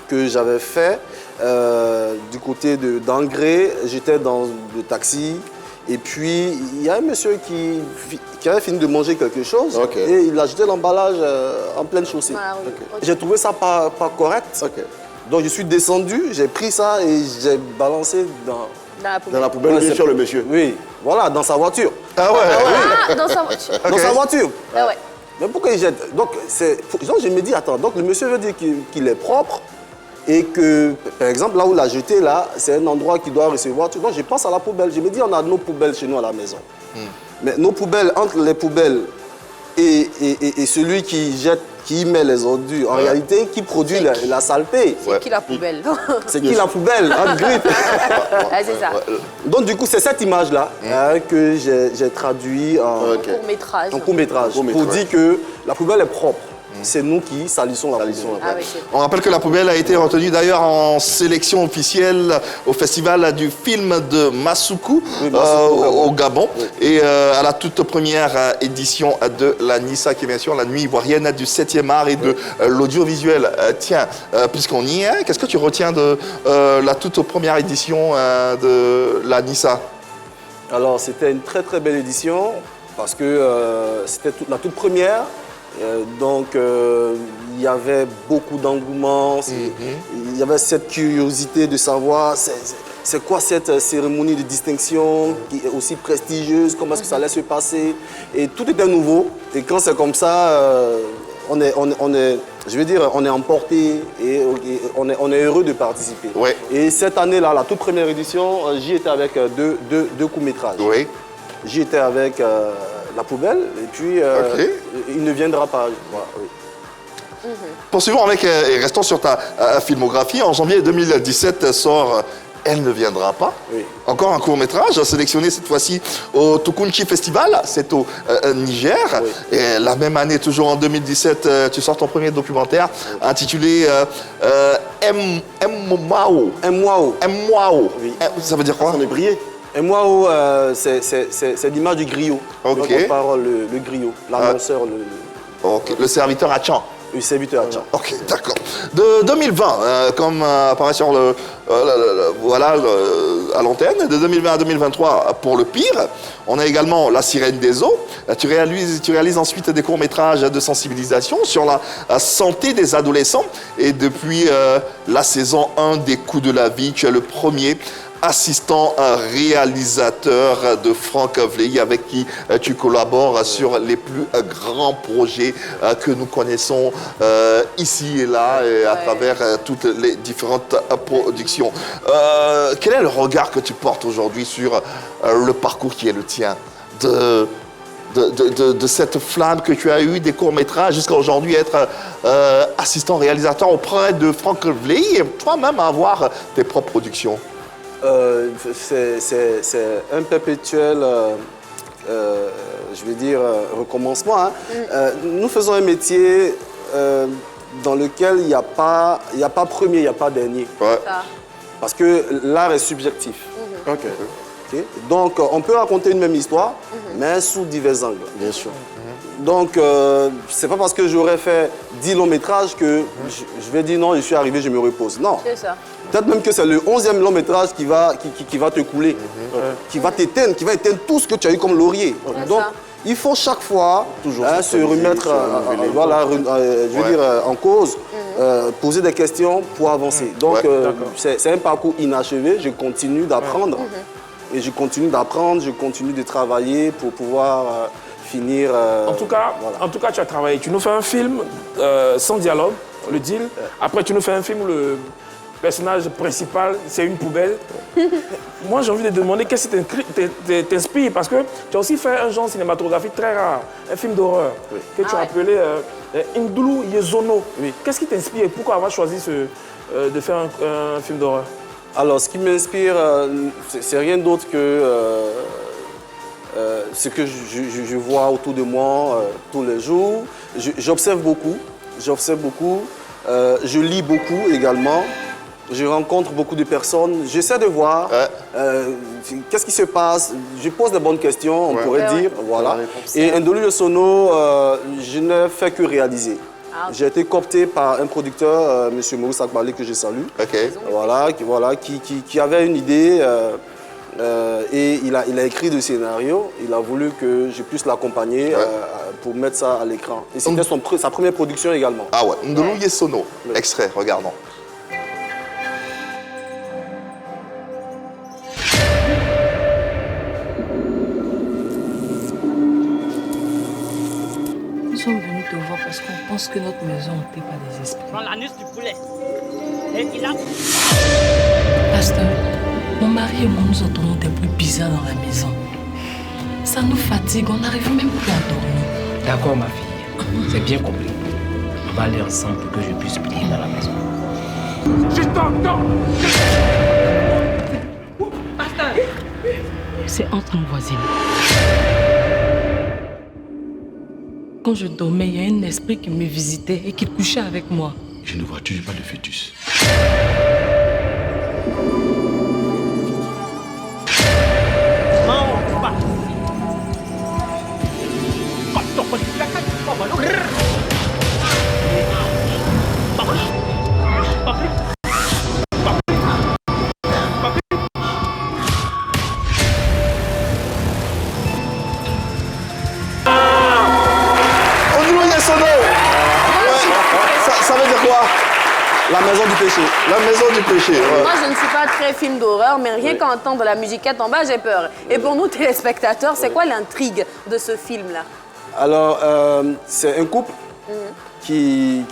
que j'avais fait du côté d'Angré. J'étais dans le taxi et puis il y a un monsieur qui avait fini de manger quelque chose et il a jeté l'emballage en pleine chaussée. Ah, oui. J'ai trouvé ça pas correct. Donc je suis descendu, j'ai pris ça et j'ai balancé dans la poubelle, bien sûr, le monsieur. Oui, voilà, dans sa voiture. Ah ouais, Ah, dans sa voiture. Dans sa voiture. Ah ouais. Mais pourquoi il jette? Donc je me dis, attends, donc le monsieur veut dire qu'il est propre et que, par exemple, là où il l'a jeté, là, c'est un endroit qui doit recevoir. Donc je pense à la poubelle. Je me dis, on a nos poubelles chez nous à la maison. Mais nos poubelles, entre les poubelles et celui qui jette, qui met les ordures, en réalité, qui produit la saleté. C'est qui la poubelle? C'est qui la poubelle? En grippe. Ah, c'est ça. Donc du coup, c'est cette image-là que j'ai traduit en Court-métrage. en court-métrage pour dire que la poubelle est propre. C'est nous qui salissons la poubelle. Ah, oui, On rappelle que La Poubelle a été retenue d'ailleurs en sélection officielle au festival du film de Masuku, au Gabon. Et à la toute première édition de la NISA, qui est bien sûr la nuit ivoirienne du 7e art et de l'audiovisuel. Tiens, puisqu'on y est, qu'est-ce que tu retiens de la toute première édition de la NISA? Alors, c'était une très très belle édition parce que c'était la toute première. Donc, il y avait beaucoup d'engouement, il y avait cette curiosité de savoir c'est quoi cette cérémonie de distinction qui est aussi prestigieuse, comment est-ce que ça allait se passer. Et tout était nouveau. Et quand c'est comme ça, on est, je veux dire, on est emporté et on est heureux de participer. Ouais. Et cette année-là, la toute première édition, j'y étais avec deux courts-métrages. Oui. J'y étais avec La Poubelle et puis il ne viendra pas. Voilà, oui. Poursuivons avec, et restons sur ta filmographie. En janvier 2017 sort Elle ne viendra pas. Oui. Encore un court-métrage sélectionné cette fois-ci au Tukunchi Festival, c'est au Niger. Oui. Et la même année, toujours en 2017, tu sors ton premier documentaire intitulé Mwao. Mwao. Oui. Ça veut dire quoi? On est brillé. Et moi, c'est l'image du griot. Ok. Quand on parle le griot, l'annonceur, Le serviteur à Tchan. le serviteur à Tchan. Ok, d'accord. De 2020, comme apparaît sur à l'antenne, de 2020 à 2023 pour le pire, on a également La Sirène des eaux. Tu réalises ensuite des courts-métrages de sensibilisation sur la santé des adolescents. Et depuis la saison 1 des Coups de la vie, tu es le premier assistant réalisateur de Franck Vleilly, avec qui tu collabores sur les plus grands projets que nous connaissons ici et là, et à travers toutes les différentes productions. Quel est le regard que tu portes aujourd'hui sur le parcours qui est le tien de cette flamme que tu as eue des courts-métrages jusqu'à aujourd'hui être assistant réalisateur auprès de Franck Vleilly et toi-même avoir tes propres productions? C'est un perpétuel, je vais dire, recommencement. Hein. Nous faisons un métier dans lequel il n'y a pas premier, il n'y a pas dernier. Ouais. Parce que l'art est subjectif. Okay. Donc, on peut raconter une même histoire, mais sous divers angles. Bien sûr. Donc, c'est pas parce que j'aurais fait 10 longs métrages que je vais dire non, je suis arrivé, je me repose. Non. C'est ça. Peut-être même que c'est le 11e long métrage qui va te couler, qui va t'éteindre, qui va éteindre tout ce que tu as eu comme laurier. Donc, il faut chaque fois se remettre en cause, poser des questions pour avancer. Donc, c'est un parcours inachevé. Je continue d'apprendre. Et je continue d'apprendre, je continue de travailler pour pouvoir finir... En tout cas, tu as travaillé. Tu nous fais un film sans dialogue, le deal. Après, tu nous fais un film où le personnage principal, c'est une poubelle. Moi, j'ai envie de demander qu'est-ce qui t'inspire, parce que tu as aussi fait un genre cinématographique très rare, un film d'horreur, que tu as appelé Indulu Yezono. Qu'est-ce qui t'inspire? Pourquoi avoir choisi de faire un film d'horreur? Alors, ce qui m'inspire, c'est rien d'autre que ce que je vois autour de moi tous les jours. J'observe beaucoup, je lis beaucoup également. Je rencontre beaucoup de personnes, j'essaie de voir qu'est-ce qui se passe. Je pose des bonnes questions, on pourrait dire. Voilà. Et Indulu Yezono, je ne fais que réaliser. J'ai été coopté par un producteur, M. Maurice Akbali, que je salue. Qui avait une idée et il a écrit le scénario. Il a voulu que je puisse l'accompagner pour mettre ça à l'écran. Et c'était sa première production également. Ah ouais, Indulu Yezono, extrait, regardons. Nous sommes venus te voir parce qu'on pense que notre maison est hantée par des esprits. Prends l'anus du poulet. Et il a... Pasteur, mon mari et moi nous entendons des bruits bizarres dans la maison. Ça nous fatigue, on n'arrive même plus à dormir. D'accord, ma fille. C'est bien compris. On va aller ensemble pour que je puisse prier dans la maison. Je t'entends! Pasteur! C'est entre nos voisines. Quand je dormais, il y a un esprit qui me visitait et qui couchait avec moi. Je ne vois toujours pas de fœtus. Ça veut dire quoi? La maison du péché. La maison du péché. Moi, je ne suis pas très film d'horreur, mais rien qu'à entendre la musiquette en bas, j'ai peur. Et pour nous, téléspectateurs, c'est quoi l'intrigue de ce film-là? Alors, c'est un couple qui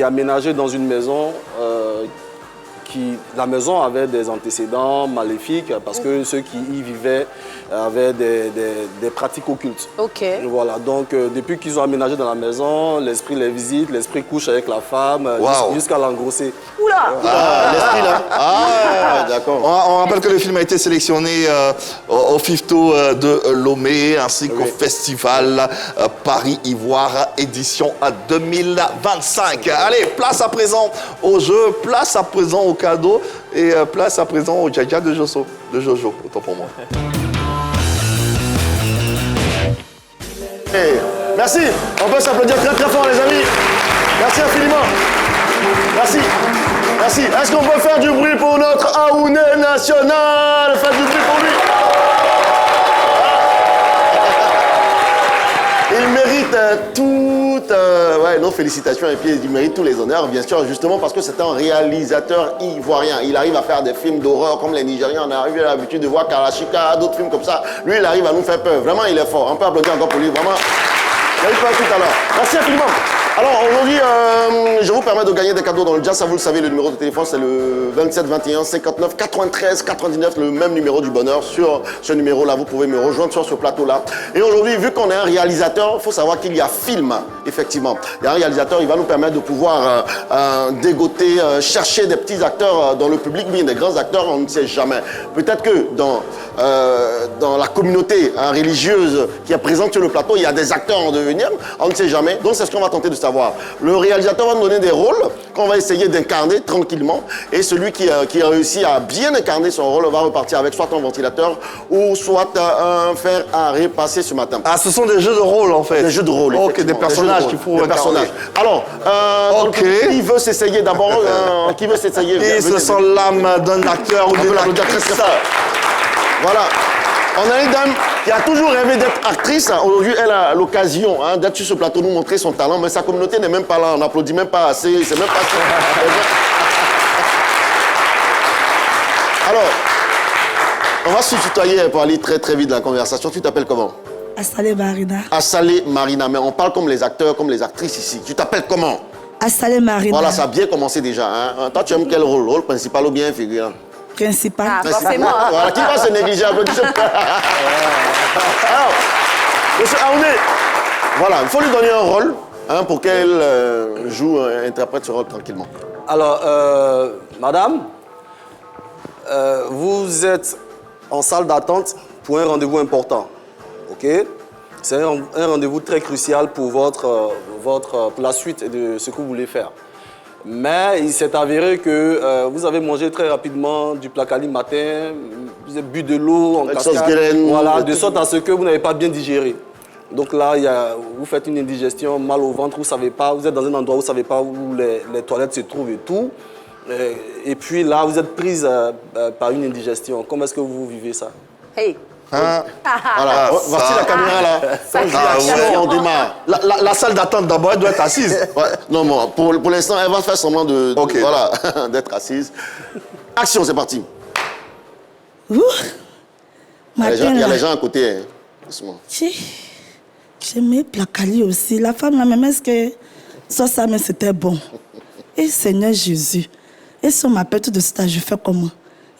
a aménagé dans une maison. La maison avait des antécédents maléfiques parce que ceux qui y vivaient avaient des pratiques occultes. Ok. Voilà, donc depuis qu'ils ont aménagé dans la maison, l'esprit les visite, l'esprit couche avec la femme jusqu'à l'engrosser. Oula! L'esprit là. Ah, d'accord. On rappelle que le film a été sélectionné au FIFTO de Lomé ainsi qu'au Festival Paris Ivoire édition 2025. Allez, place à présent au jeu, place à présent au cadeau et place à présent au Dja Dja de Jojo, autant pour moi. Hey, merci. On peut s'applaudir très très fort les amis. Merci infiniment. Merci. Merci. Est-ce qu'on peut faire du bruit pour notre Aouné national? Faites du bruit pour lui. Il mérite toutes nos félicitations et puis il mérite tous les honneurs, bien sûr, justement parce que c'est un réalisateur ivoirien. Il arrive à faire des films d'horreur comme les Nigériens. On a eu l'habitude de voir Karashika, d'autres films comme ça. Lui, il arrive à nous faire peur. Vraiment, il est fort. On peut applaudir encore pour lui. Vraiment, il a eu peur tout à l'heure. Merci infiniment. Alors aujourd'hui, je vous permets de gagner des cadeaux dans le jazz. Ça, vous le savez, le numéro de téléphone, c'est le 27 21 59 93 99, le même numéro du bonheur. Sur ce numéro-là, vous pouvez me rejoindre sur ce plateau-là. Et aujourd'hui, vu qu'on est un réalisateur, il faut savoir qu'il y a film, effectivement. Il y a un réalisateur, il va nous permettre de pouvoir dégoter, chercher des petits acteurs dans le public, bien des grands acteurs, on ne sait jamais. Peut-être que dans la communauté religieuse qui est présente sur le plateau, il y a des acteurs en devenir, on ne sait jamais. Donc c'est ce qu'on va tenter de savoir. savoir. Le réalisateur va nous donner des rôles qu'on va essayer d'incarner tranquillement. Et celui qui a réussi à bien incarner son rôle va repartir avec soit un ventilateur ou soit un fer à repasser ce matin. Ah, ce sont des jeux de rôle en fait. Des jeux de rôle. Ok, des personnages qu'il faut incarner. Alors, qui veut s'essayer d'abord qui veut s'essayer? Et ce sont l'âme d'un acteur ou d'une actrice. Voilà. On a une dame qui a toujours rêvé d'être actrice. Aujourd'hui, elle a l'occasion d'être sur ce plateau, nous montrer son talent. Mais sa communauté n'est même pas là. On n'applaudit même pas assez. C'est même pas ça. Alors, on va se tutoyer pour aller très très vite dans la conversation. Tu t'appelles comment? Assalé Marina. Assalé Marina. Mais on parle comme les acteurs, comme les actrices ici. Tu t'appelles comment? Assalé Marina. Voilà, ça a bien commencé déjà. Toi, tu aimes quel rôle? Rôle principal ou bien figurant? Principal. Ah, forcément. Voilà, qui va se négliger un peu? Alors, monsieur Aouné, voilà, il faut lui donner un rôle pour qu'elle interprète ce rôle tranquillement. Alors, madame, vous êtes en salle d'attente pour un rendez-vous important, ok? C'est un rendez-vous très crucial pour pour la suite de ce que vous voulez faire. Mais il s'est avéré que vous avez mangé très rapidement du placali matin, vous avez bu de l'eau en cascade, voilà, de sorte à ce que vous n'avez pas bien digéré. Donc là, vous faites une indigestion, mal au ventre, vous êtes dans un endroit où vous ne savez pas où les toilettes se trouvent et tout. Et puis là, vous êtes prise par une indigestion. Comment est-ce que vous vivez ça? Hey. Voilà, voici la caméra là. On démarre. La salle d'attente d'abord, elle doit être assise. Ouais, non, bon, pour l'instant, elle va faire semblant voilà, d'être assise. Action, c'est parti. Il y a les gens à côté. J'aimais placali aussi. La femme là, même est-ce que ça, mais c'était bon. Et Seigneur Jésus. Et si on m'appelle tout de suite, je fais comment?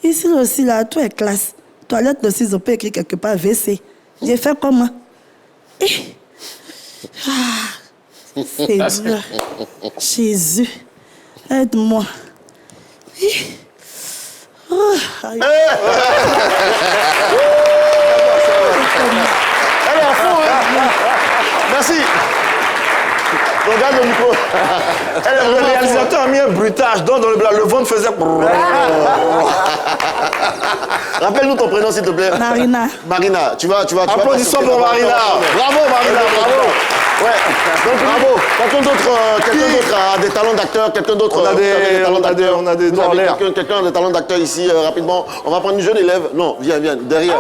Ici aussi, là, tout est classe. Toilette de ciseaux, on peut écrire quelque part WC. J'ai fait comment? Seigneur, Jésus, aide-moi. Elle est à fond, Merci. Regarde le micro. Le réalisateur a mis un bruitage dans le ventre faisait... Rappelle-nous ton prénom, s'il te plaît. Marina. Marina, tu vas applaudissons pour Marina. Bravo, Marina, bravo. Ouais. Donc, bravo. Quelqu'un d'autre a des talents d'acteur, quelqu'un d'autre on a des talents d'acteur ici, rapidement. On va prendre une jeune élève. Non, viens, derrière.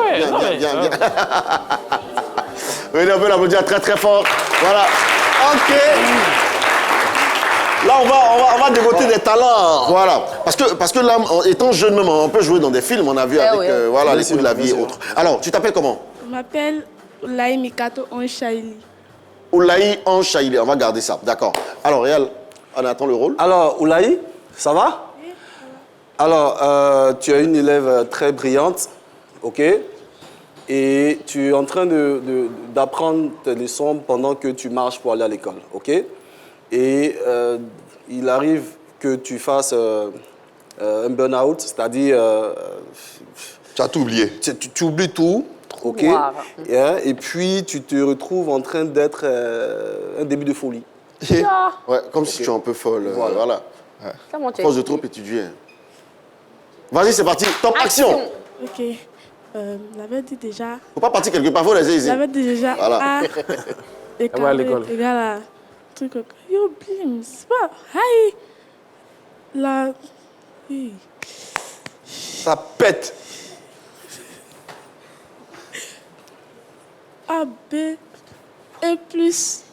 Viens. Venez, on peut l'applaudir très très fort. Voilà. Ok. Là, on va dévoter des talents. Voilà. Parce que là, étant jeune même, on peut jouer dans des films, on a vu avec les coups de la vie et autres. Alors, tu t'appelles comment? Je m'appelle Oulaï Mikato Onchaili. Oulaï Onchaili, on va garder ça, d'accord. Alors, Réal, on attend le rôle. Alors, Oulaï, ça va? Oui. Alors, tu es une élève très brillante, ok? Et tu es en train d'apprendre tes leçons pendant que tu marches pour aller à l'école, ok? Et il arrive que tu fasses un burn-out, c'est-à-dire... tu as tout oublié. Tu oublies tout, ok? Et puis tu te retrouves en train d'être un début de folie. Ouais, comme si tu es un peu folle. Voilà. Force de trop étudier. Vas-y, c'est parti. Top action. Ok. J'avais dit déjà... Faut pas partir quelque part, faut les aider. J'avais dit déjà... Voilà. Égal à... Truc... Yo, bim, c'est pas... Hi. La... Hey. Ça pète. A, B, 1 plus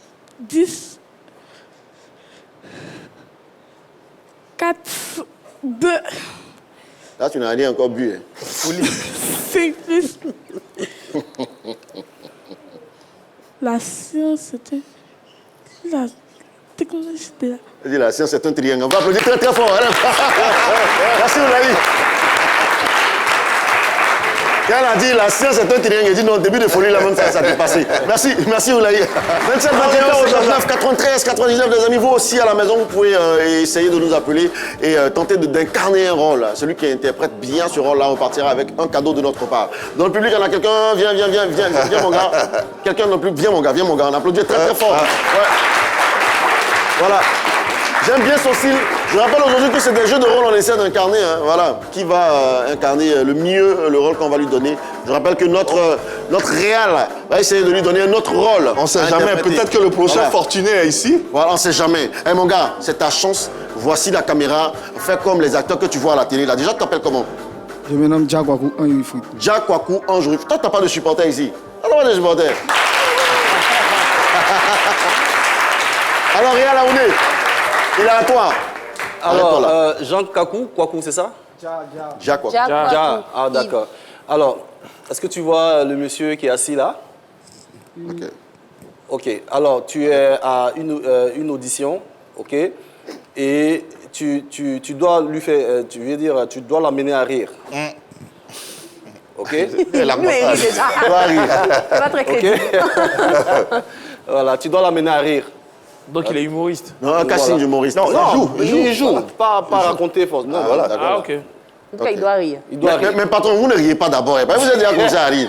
10, 4, 2. Là, tu n'as rien encore bu. Hein. 5 plus. La science, c'était... La technologie, c'était... La science, c'est un triangle. On va applaudir très très fort. Merci, Oulaï. Quand elle a dit la science est un triangle, elle dit non, au début de folie, là même ça t'est passé. Merci Oulaï. 27, 21, 59, 93, 99, les amis, vous aussi à la maison, vous pouvez essayer de nous appeler et tenter d'incarner un rôle. Celui qui interprète bien ce rôle-là, on partira avec un cadeau de notre part. Dans le public, il y en a quelqu'un, viens mon gars. Quelqu'un non plus, viens mon gars, on applaudit très très fort. Ouais. Voilà. J'aime bien son style. Je rappelle aujourd'hui que c'est des jeux de rôle, on essaie d'incarner. Hein, voilà. Qui va incarner le mieux le rôle qu'on va lui donner. Je rappelle que notre réal va essayer de lui donner un autre rôle. On sait jamais. Peut-être que le prochain fortuné est ici. Voilà, on sait jamais. Hey, mon gars, c'est ta chance. Voici la caméra. Fais comme les acteurs que tu vois à la télé. Là. Déjà, tu t'appelles comment? Je me nomme Jack Kwaku Anjourifou. Jack Kwaku Anjourifou. Toi, t'as pas de supporter ici. T'as pas de supporter. Alors, Réal Aouné, il est à toi. Alors, Jean Kwaku, c'est ça? Jack Kwaku. Ah, d'accord. Alors, est-ce que tu vois le monsieur qui est assis là? Ok. Ok. Alors, tu es à une audition, ok? Et tu dois lui faire, tu dois l'amener à rire. Ok? Il rit déjà. C'est pas très crédible. Voilà, tu dois l'amener à rire. Donc il est humoriste. Non, un casting d'humoriste. Non, il joue. Pas raconter forcément. Voilà, d'accord. Ah, ok. En tout cas, il doit rire. Mais patron, vous ne riez pas d'abord. Vous êtes déjà comme ça à rire.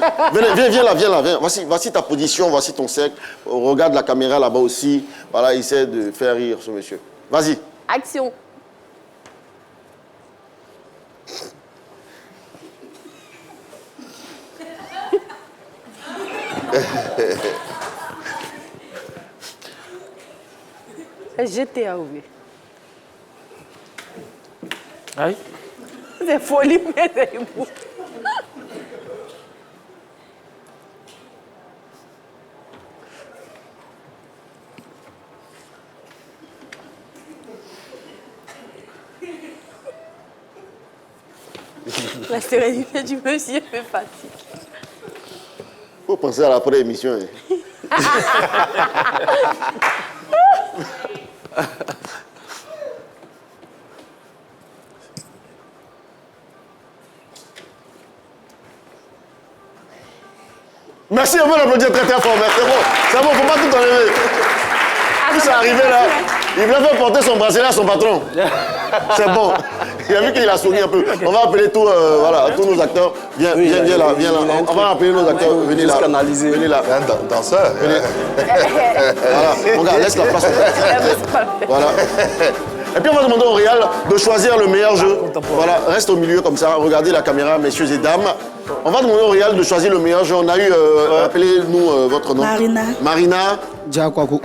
Viens là. Voici ta position, voici ton cercle. Regarde la caméra là-bas aussi. Voilà, essaie de faire rire ce monsieur. Vas-y. Action. GTA, oui. Aïe. C'est folie, mais c'est beau. La sérénité du monsieur me fatigue. Faut penser à la première émission. Hein. Merci, on peut l'applaudir très fort. C'est bon, faut pas tout enlever. Tout c'est arrivé là. Il voulait faire porter son bracelet à son patron. C'est bon. Il a vu qu'il a souri un peu. On va appeler tous nos acteurs. Viens là. On va appeler nos acteurs. Venez là. Venez là. Un danseur. Voilà. Mon gars, laisse la place. Voilà. Et puis on va demander au Réal de choisir le meilleur jeu. Voilà, reste au milieu comme ça. Regardez la caméra, messieurs et dames. On va demander au Réal de choisir le meilleur jeu. On a eu, appelez-nous votre nom. Marina. Jack Kwaku.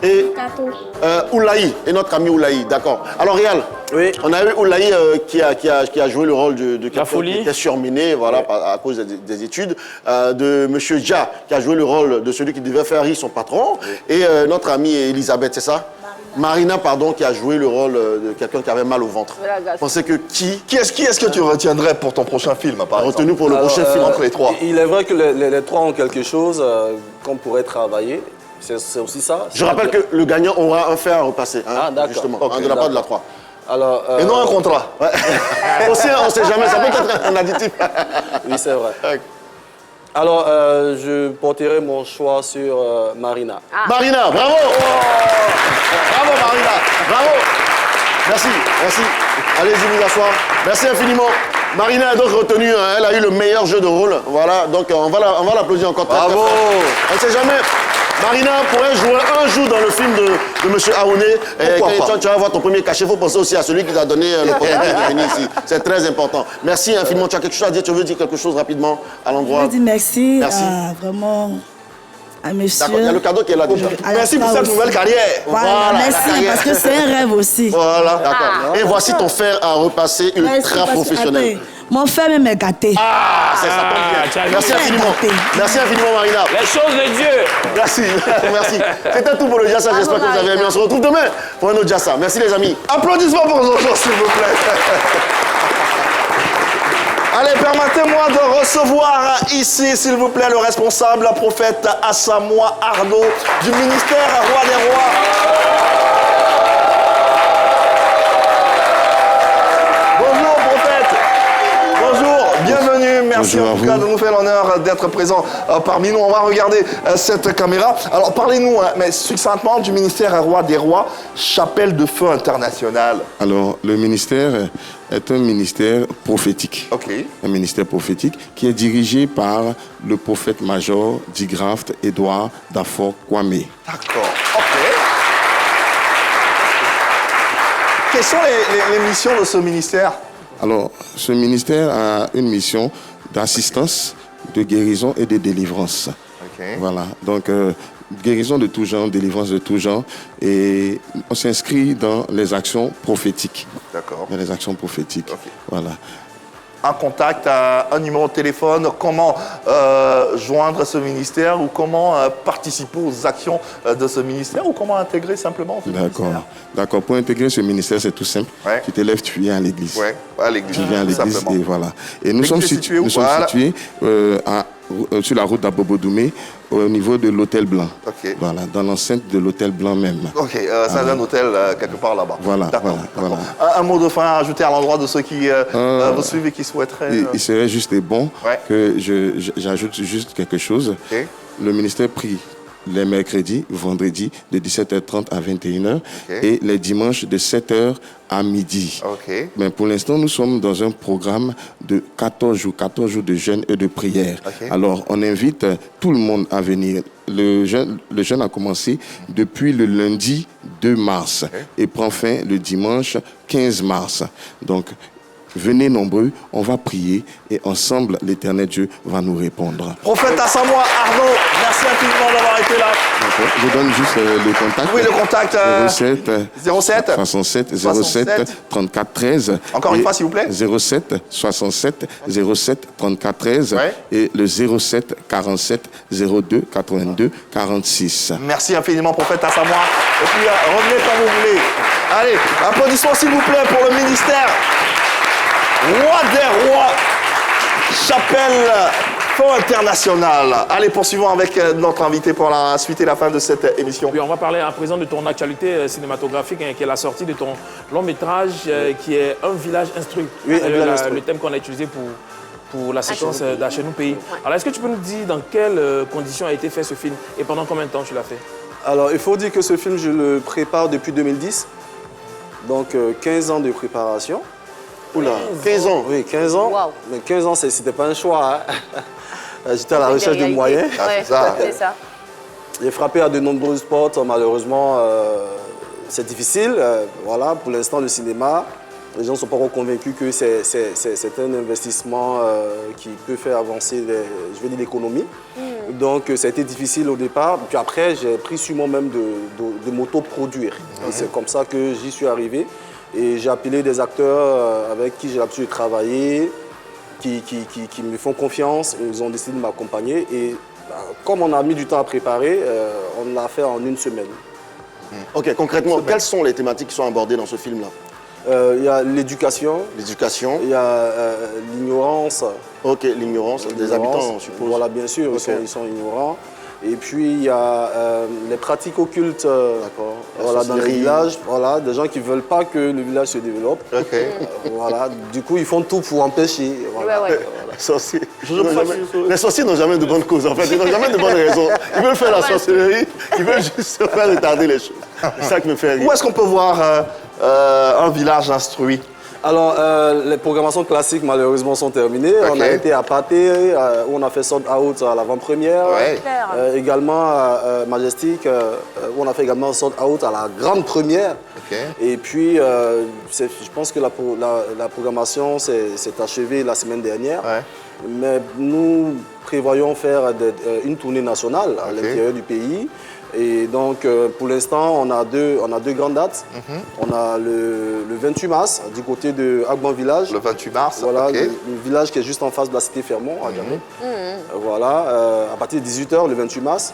Et Oulaï, et notre ami Oulaï, d'accord. Alors Réal, on a eu Oulaï qui a joué le rôle de quelqu'un qui était surmené à cause des études, de Monsieur Dja qui a joué le rôle de celui qui devait faire rire son patron, et notre amie Elisabeth, c'est ça? Marina, pardon, qui a joué le rôle de quelqu'un qui avait mal au ventre. Pensez que qui est-ce que tu retiendrais pour ton prochain film, par exemple? Retenu pour le prochain film entre les trois. Il est vrai que les trois ont quelque chose qu'on pourrait travailler. C'est aussi ça. Je rappelle que le gagnant aura un fer à repasser. Hein, d'accord. Justement, de la part de la 3. Alors, et non un contrat. Ouais. Aussi, on ne sait jamais, ça peut être un additif. Oui, c'est vrai. Alors, je porterai mon choix sur Marina. Marina, bravo. Bravo Marina, bravo. Merci. Allez-y vous asseoir. Merci infiniment. Marina est donc retenue, hein, elle a eu le meilleur jeu de rôle. Voilà, donc on va l'applaudir encore. Bravo. On ne sait jamais. Marina pourrait jouer un jour dans le film de M. Aouné. Et quand tu vas voir ton premier cachet, il faut penser aussi à celui qui t'a donné l'opportunité de venir ici. C'est très important. Merci infiniment. Tu as quelque chose à dire? Tu veux dire quelque chose rapidement à l'endroit? Je dis merci. Vraiment. À monsieur. D'accord, il y a le cadeau qui est là déjà. Merci pour cette nouvelle carrière. Voilà, merci, parce que c'est un rêve aussi. Voilà, d'accord. Et voici ton fer à repasser ultra professionnel. Mon fer même est gâté. Ah, c'est ça tombe bien. Merci infiniment. Merci infiniment, Marina. Les choses de Dieu. Merci. C'était tout pour le Jassa. J'espère que vous avez aimé. On se retrouve demain pour un autre Jassa. Merci les amis. Applaudissements pour nos gens, s'il vous plaît. Allez, permettez-moi de recevoir ici, s'il vous plaît, le responsable, le prophète Assamoah Arnaud du ministère Roi des Rois. Bonjour, prophète. Bonjour, bienvenue. Merci en tout cas de nous faire l'honneur d'être présent parmi nous. On va regarder cette caméra. Alors, parlez-nous, mais succinctement, du ministère Roi des Rois, Chapelle de Feu International. Alors, le ministère est un ministère prophétique. Un ministère prophétique qui est dirigé par le prophète-major d'Igraft, Edouard Dafor Kwame. D'accord, Quelles sont les missions de ce ministère? Alors, ce ministère a une mission d'assistance, de guérison et de délivrance. Voilà, donc guérison de tout genre, délivrance de tout genre, et on s'inscrit dans les actions prophétiques. D'accord. Dans les actions prophétiques, voilà. Un contact, un numéro de téléphone, comment joindre ce ministère ou comment participer aux actions de ce ministère ou comment intégrer simplement ce ministère. D'accord. Pour intégrer ce ministère, c'est tout simple. Tu te lèves, tu viens à l'église. Ouais, à l'église. Tu viens à l'église et voilà. Et nous sommes situés sur la route d'Abobodoumé, au niveau de l'Hôtel Blanc. Voilà, dans l'enceinte de l'Hôtel Blanc même. C'est un hôtel quelque part là-bas. Voilà, voilà. Un mot de fin à ajouter à l'endroit de ceux qui vous suivent et qui souhaiteraient... Il serait juste bon que j'ajoute juste quelque chose. Le ministère prie les mercredis, vendredis, de 17h30 à 21h et les dimanches de 7h à midi. Mais pour l'instant, nous sommes dans un programme de 14 jours de jeûne et de prière. Alors, on invite tout le monde à venir. Le jeûne a commencé depuis le lundi 2 mars et prend fin le dimanche 15 mars. Donc, venez nombreux, on va prier et ensemble, l'Éternel Dieu va nous répondre. Prophète Asamoah Arnaud, merci infiniment d'avoir été là. Je donne juste le contact. Oui, le contact. 07 67 07 34 13. Encore une fois, s'il vous plaît. 07 67 07 34 13 et le 07 47 02 82 46. Merci infiniment, prophète Asamoah. Et puis, revenez quand vous voulez. Allez, applaudissements s'il vous plaît pour le ministère. Roi des rois, chapelle Fonds international. Allez, poursuivons avec notre invité pour la suite et la fin de cette émission. Oui, on va parler à présent de ton actualité cinématographique, qui est la sortie de ton long métrage, qui est Un village instruit. Oui, le thème qu'on a utilisé pour la séquence d'Achenou Pays. Alors, est-ce que tu peux nous dire dans quelles conditions a été fait ce film et pendant combien de temps tu l'as fait? Alors, il faut dire que ce film, je le prépare depuis 2010. Donc, 15 ans de préparation. Oula, 15 ans. Oui, 15 ans. Wow. Mais 15 ans, c'était pas un choix. Hein. J'étais à la recherche de moyens. Ouais, c'est ça. J'ai frappé à de nombreuses portes. Malheureusement, c'est difficile. Voilà, pour l'instant, le cinéma, les gens ne sont pas encore convaincus que c'est un investissement qui peut faire avancer l'économie. Donc, ça a été difficile au départ. Puis après, j'ai pris sur moi-même de m'auto-produire. C'est comme ça que j'y suis arrivé. Et j'ai appelé des acteurs avec qui j'ai l'habitude de travailler, qui me font confiance. Ils ont décidé de m'accompagner. Et comme on a mis du temps à préparer, on l'a fait en une semaine. Ok, concrètement, quelles sont les thématiques qui sont abordées dans ce film-là? Il y a l'éducation. L'éducation. Il y a l'ignorance. Ok, l'ignorance des habitants, je suppose. Voilà, bien sûr, ils sont ignorants. Et puis, il y a les pratiques occultes voilà, dans les villages. Voilà, des gens qui ne veulent pas que le village se développe. Voilà, du coup, ils font tout pour empêcher. Voilà. Les sorciers n'ont jamais de bonnes causes, en fait. Ils n'ont jamais de bonnes raisons. Ils veulent faire la sorcellerie, ils veulent juste faire retarder les choses. C'est ça qui me fait rire. Où est-ce qu'on peut voir Un village instruit? Alors, les programmations classiques, malheureusement, sont terminées. On a été à Pathé, où on a fait Sold Out à l'avant-première. Également à Majestic, où on a fait également Sold Out à la grande première. Et puis, je pense que la programmation s'est achevée la semaine dernière. Mais nous prévoyons faire une tournée nationale à l'intérieur du pays. Et donc, pour l'instant, on a deux grandes dates. On a le 28 mars, du côté de Agban Village. Le 28 mars, voilà, le village qui est juste en face de la cité Fermont, à Djamé. Voilà, à partir de 18h, le 28 mars.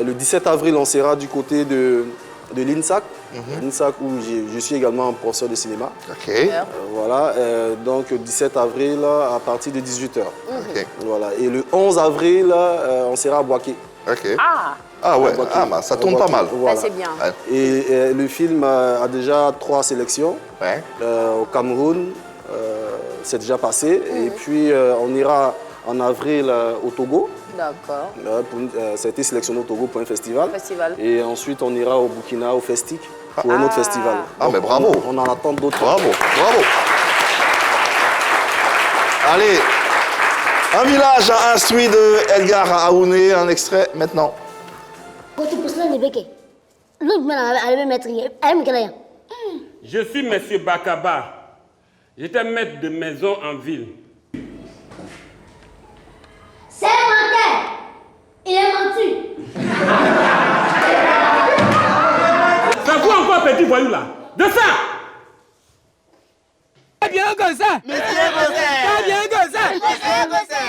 Le 17 avril, on sera du côté de l'INSAC. l'INSAC, où je suis également professeur de cinéma. Voilà, donc 17 avril, à partir de 18h. Voilà, et le 11 avril, on sera à Boaké. Ah ouais, ça tourne pas mal. Voilà. C'est bien. Et le film a déjà 3 sélections. Au Cameroun, c'est déjà passé. Et puis on ira en avril au Togo. D'accord. Ça a été sélectionné au Togo pour un festival. Et ensuite on ira au Burkina, au Festic, pour un autre festival. Mais bravo. On en attend d'autres. Bravo. Allez, Un village instruit de Edgar Aouné, un extrait maintenant. Je suis Monsieur Bakaba. J'étais maître de maison en ville. C'est menteur. Il est menti. C'est quoi encore, petit voyou là? De ça! Pas bien comme ça! Monsieur Gosset! Pas bien comme ça! Monsieur Gosset!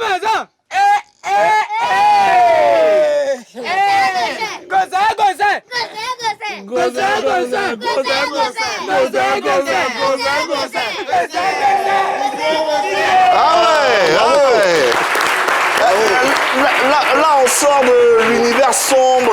Maison! Là, on sort de l'univers sombre.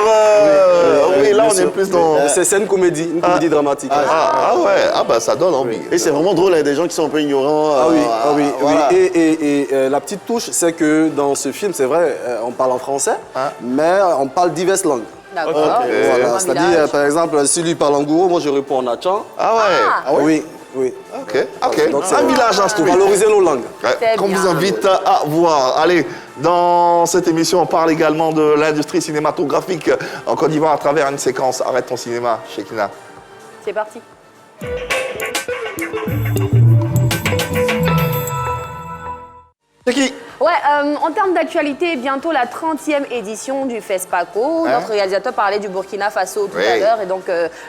Oui, là, on est plus dans... C'est une comédie dramatique. Bah ça donne envie. Et c'est vraiment drôle, il y a des gens qui sont un peu ignorants. Oui. Voilà. Et la petite touche, c'est que dans ce film, c'est vrai, on parle en français, mais on parle diverses langues. D'accord. Voilà. C'est-à-dire, par exemple, si lui parle en gourou, moi je réponds en atchan. Oui. Ok. Donc, c'est un village instruit. Valoriser nos langues. Qu'on vous invite à voir. Allez, dans cette émission, on parle également de l'industrie cinématographique en Côte d'Ivoire à travers une séquence Arrête ton cinéma, Shekinah. C'est parti. C'est qui? Ouais, en termes d'actualité, bientôt la 30e édition du FESPACO. Notre réalisateur parlait du Burkina Faso tout à l'heure. Et donc,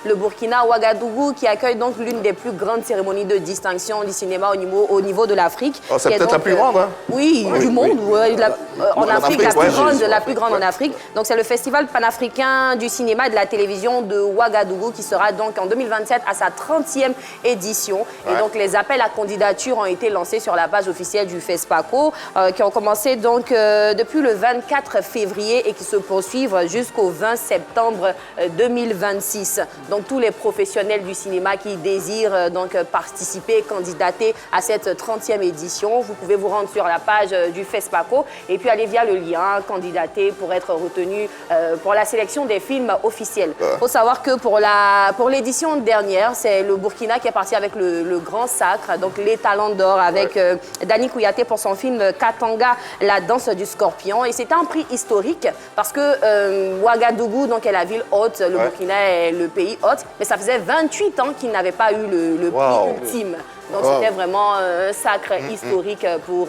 le Burkina Ouagadougou qui accueille donc l'une des plus grandes cérémonies de distinction du cinéma au niveau de l'Afrique. Oh, c'est peut-être la plus grande, hein? Oui, du monde. En Afrique, la plus grande en Afrique. Donc, c'est le Festival panafricain du cinéma et de la télévision de Ouagadougou qui sera donc en 2027 à sa 30e édition. Et donc, les appels à candidature ont été lancés sur la page officielle du FESPACO. Qui ont commencé donc depuis le 24 février et qui se poursuivent jusqu'au 20 septembre 2026. Donc tous les professionnels du cinéma qui désirent donc participer, candidater à cette 30e édition, vous pouvez vous rendre sur la page du FESPACO et puis aller via le lien, candidater pour être retenu pour la sélection des films officiels. Il faut savoir que pour l'édition dernière, c'est le Burkina qui est parti avec le grand sacre, donc les talents d'or avec Dani Kouyaté pour son film Katanga, la danse du scorpion. Et c'était un prix historique parce que Ouagadougou, donc, est la ville haute, le Burkina est le pays hôte, mais ça faisait 28 ans qu'il n'avait pas eu le prix ultime. Donc c'était vraiment un sacre historique pour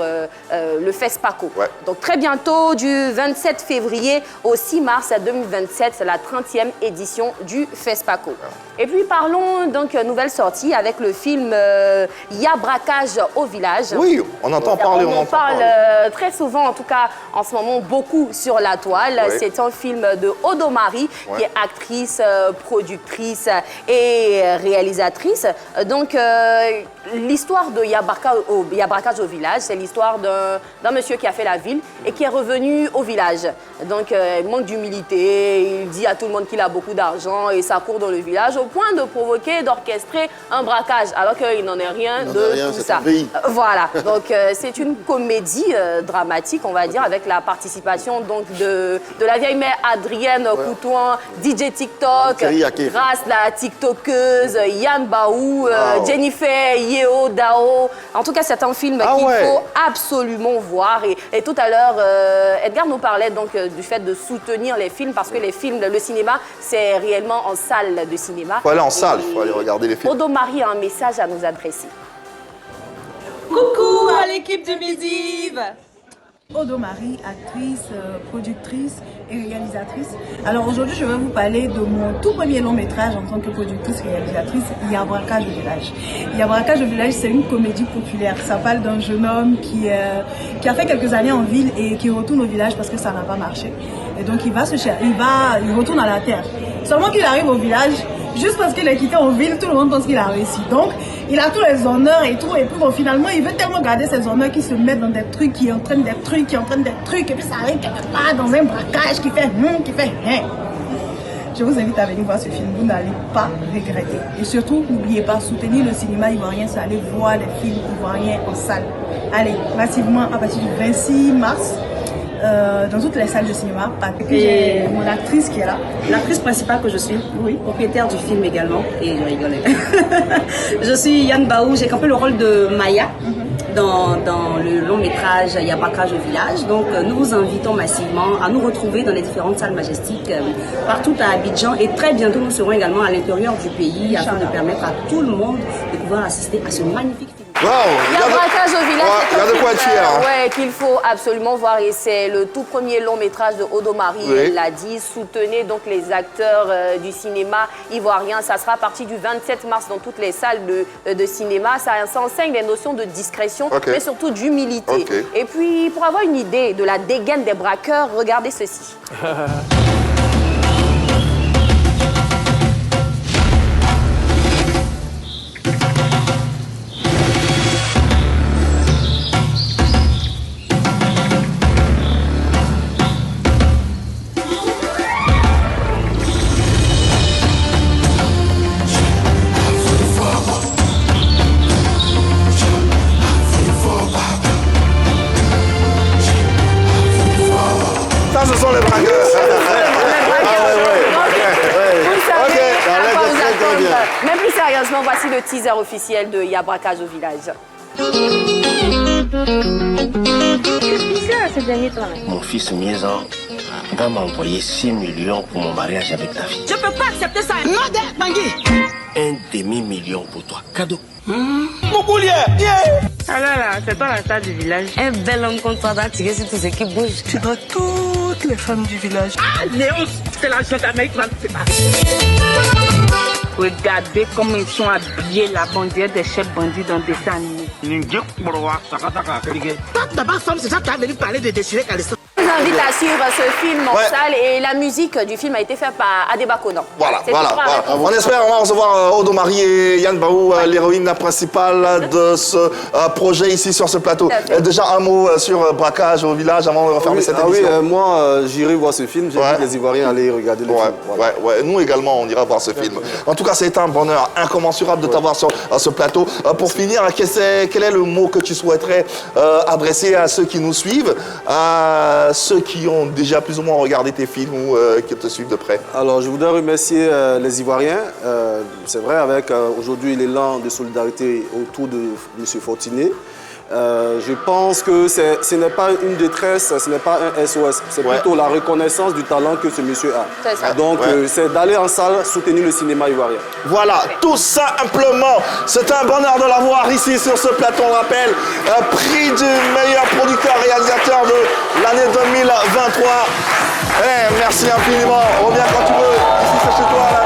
le FESPACO. Donc très bientôt, du 27 février au 6 mars 2027, c'est la 30e édition du FESPACO. Et puis parlons donc nouvelle sortie avec le film Y'a braquage au village. Oui, on entend parler. On en parle très souvent, en tout cas en ce moment, beaucoup sur la toile. C'est un film de Odomari, qui est actrice, productrice et réalisatrice. Donc l'histoire de Y'a braquage au village, c'est l'histoire d'un monsieur qui a fait la ville et qui est revenu au village. Donc il manque d'humilité, il dit à tout le monde qu'il a beaucoup d'argent et ça court dans le village au point de provoquer, d'orchestrer un braquage alors qu'il n'en est rien de tout ça. Voilà, donc c'est une comédie dramatique, on va dire, avec la participation donc de la vieille mère Adrienne Coutouin, DJ TikTok, Grace la TikTokeuse, Yann Baou, Jennifer Yeo Dao. En tout cas, c'est un film qu'il faut absolument voir. Et tout à l'heure, Edgar nous parlait donc du fait de soutenir les films parce que les films, le cinéma, c'est réellement en salle de cinéma. Il faut aller en salle, il faut aller regarder les films. Odomari a un message à nous adresser. Coucou à l'équipe du Midi. Odomari, actrice, productrice et réalisatrice. Alors aujourd'hui, je vais vous parler de mon tout premier long métrage en tant que productrice et réalisatrice, Y'a braquage au village. Y'a braquage au village, c'est une comédie populaire. Ça parle d'un jeune homme qui a fait quelques années en ville et qui retourne au village parce que ça n'a pas marché. Et donc il retourne à la terre. Seulement qu'il arrive au village, juste parce qu'il est quitté en ville, tout le monde pense qu'il a réussi. Donc, il a tous les honneurs et tout. Et puis bon, finalement, il veut tellement garder ses honneurs qu'il se met dans des trucs, qui entraînent des trucs, Et puis ça arrive quelque part dans un braquage qui fait Je vous invite à venir voir ce film. Vous n'allez pas regretter. Et surtout, n'oubliez pas, soutenir le cinéma ivoirien, c'est aller voir les films ivoiriens en salle. Allez, massivement à partir du 26 mars. Dans toutes les salles de cinéma. J'ai mon actrice qui est là. L'actrice principale que je suis, propriétaire du film également, et je rigolais. Je suis Yann Baou, j'ai campé le rôle de Maya dans le long métrage Yabracage au village. Donc nous vous invitons massivement à nous retrouver dans les différentes salles majestiques partout à Abidjan. Et très bientôt, nous serons également à l'intérieur du pays afin de permettre à tout le monde de pouvoir assister à ce magnifique film. Wow, Yabracage au village, il y a de quoi être fier. Hein. Ouais, qu'il faut absolument voir. Et c'est le tout premier long métrage de Odo Marie, il l'a dit. Soutenez donc les acteurs du cinéma ivoirien. Ça sera à partir du 27 mars dans toutes les salles de cinéma. Ça enseigne les notions de discrétion, mais surtout d'humilité. Et puis, pour avoir une idée de la dégaine des braqueurs, regardez ceci. Ce sont les braqueurs. Mais plus sérieusement, voici le teaser officiel de Yabracage au village. Mon fils Miezan va m'envoyer 6 millions pour mon mariage avec ta fille. Je peux pas accepter ça. Un demi-million pour toi. Cadeau. Mon boulier. Alors là, c'est pas la salle du village. Un bel homme comme toi doit tirer sur tous ceux qui bougent. Tu dois toutes les femmes du village. Ah, Léon, c'est la gendarmerie qui va me séparer. Regardez comment ils sont habillés, la bandière des chefs bandits dans des dessins animés. D'abord, femme, c'est ça qui a venu parler de Désiré Calisson. Je vous invite à suivre ce film en salle et la musique du film a été faite par Adeba Konan. Voilà. On espère on va recevoir Odo Marie et Yann Baou, l'héroïne principale de ce projet ici sur ce plateau. Déjà un mot sur Braquage au village avant de refermer cette émission. Moi j'irai voir ce film, j'invite les Ivoiriens à aller regarder le film. Voilà. Nous également on ira voir ce film. En tout cas c'est un bonheur incommensurable de t'avoir sur ce plateau. Pour finir, quel est le mot que tu souhaiterais adresser à ceux qui nous suivent, à ceux qui ont déjà plus ou moins regardé tes films ou qui te suivent de près? Alors, je voudrais remercier les Ivoiriens. C'est vrai, avec aujourd'hui l'élan de solidarité autour de M. Fortinet. Je pense que ce n'est pas une détresse, ce n'est pas un SOS. C'est plutôt la reconnaissance du talent que ce monsieur a. Donc, c'est d'aller en salle soutenir le cinéma ivoirien. Voilà, tout simplement. C'est un bonheur de l'avoir ici sur ce plateau. On rappelle, prix du meilleur producteur-réalisateur de l'année 2023. Merci infiniment. Reviens quand tu veux. Ici, c'est chez toi.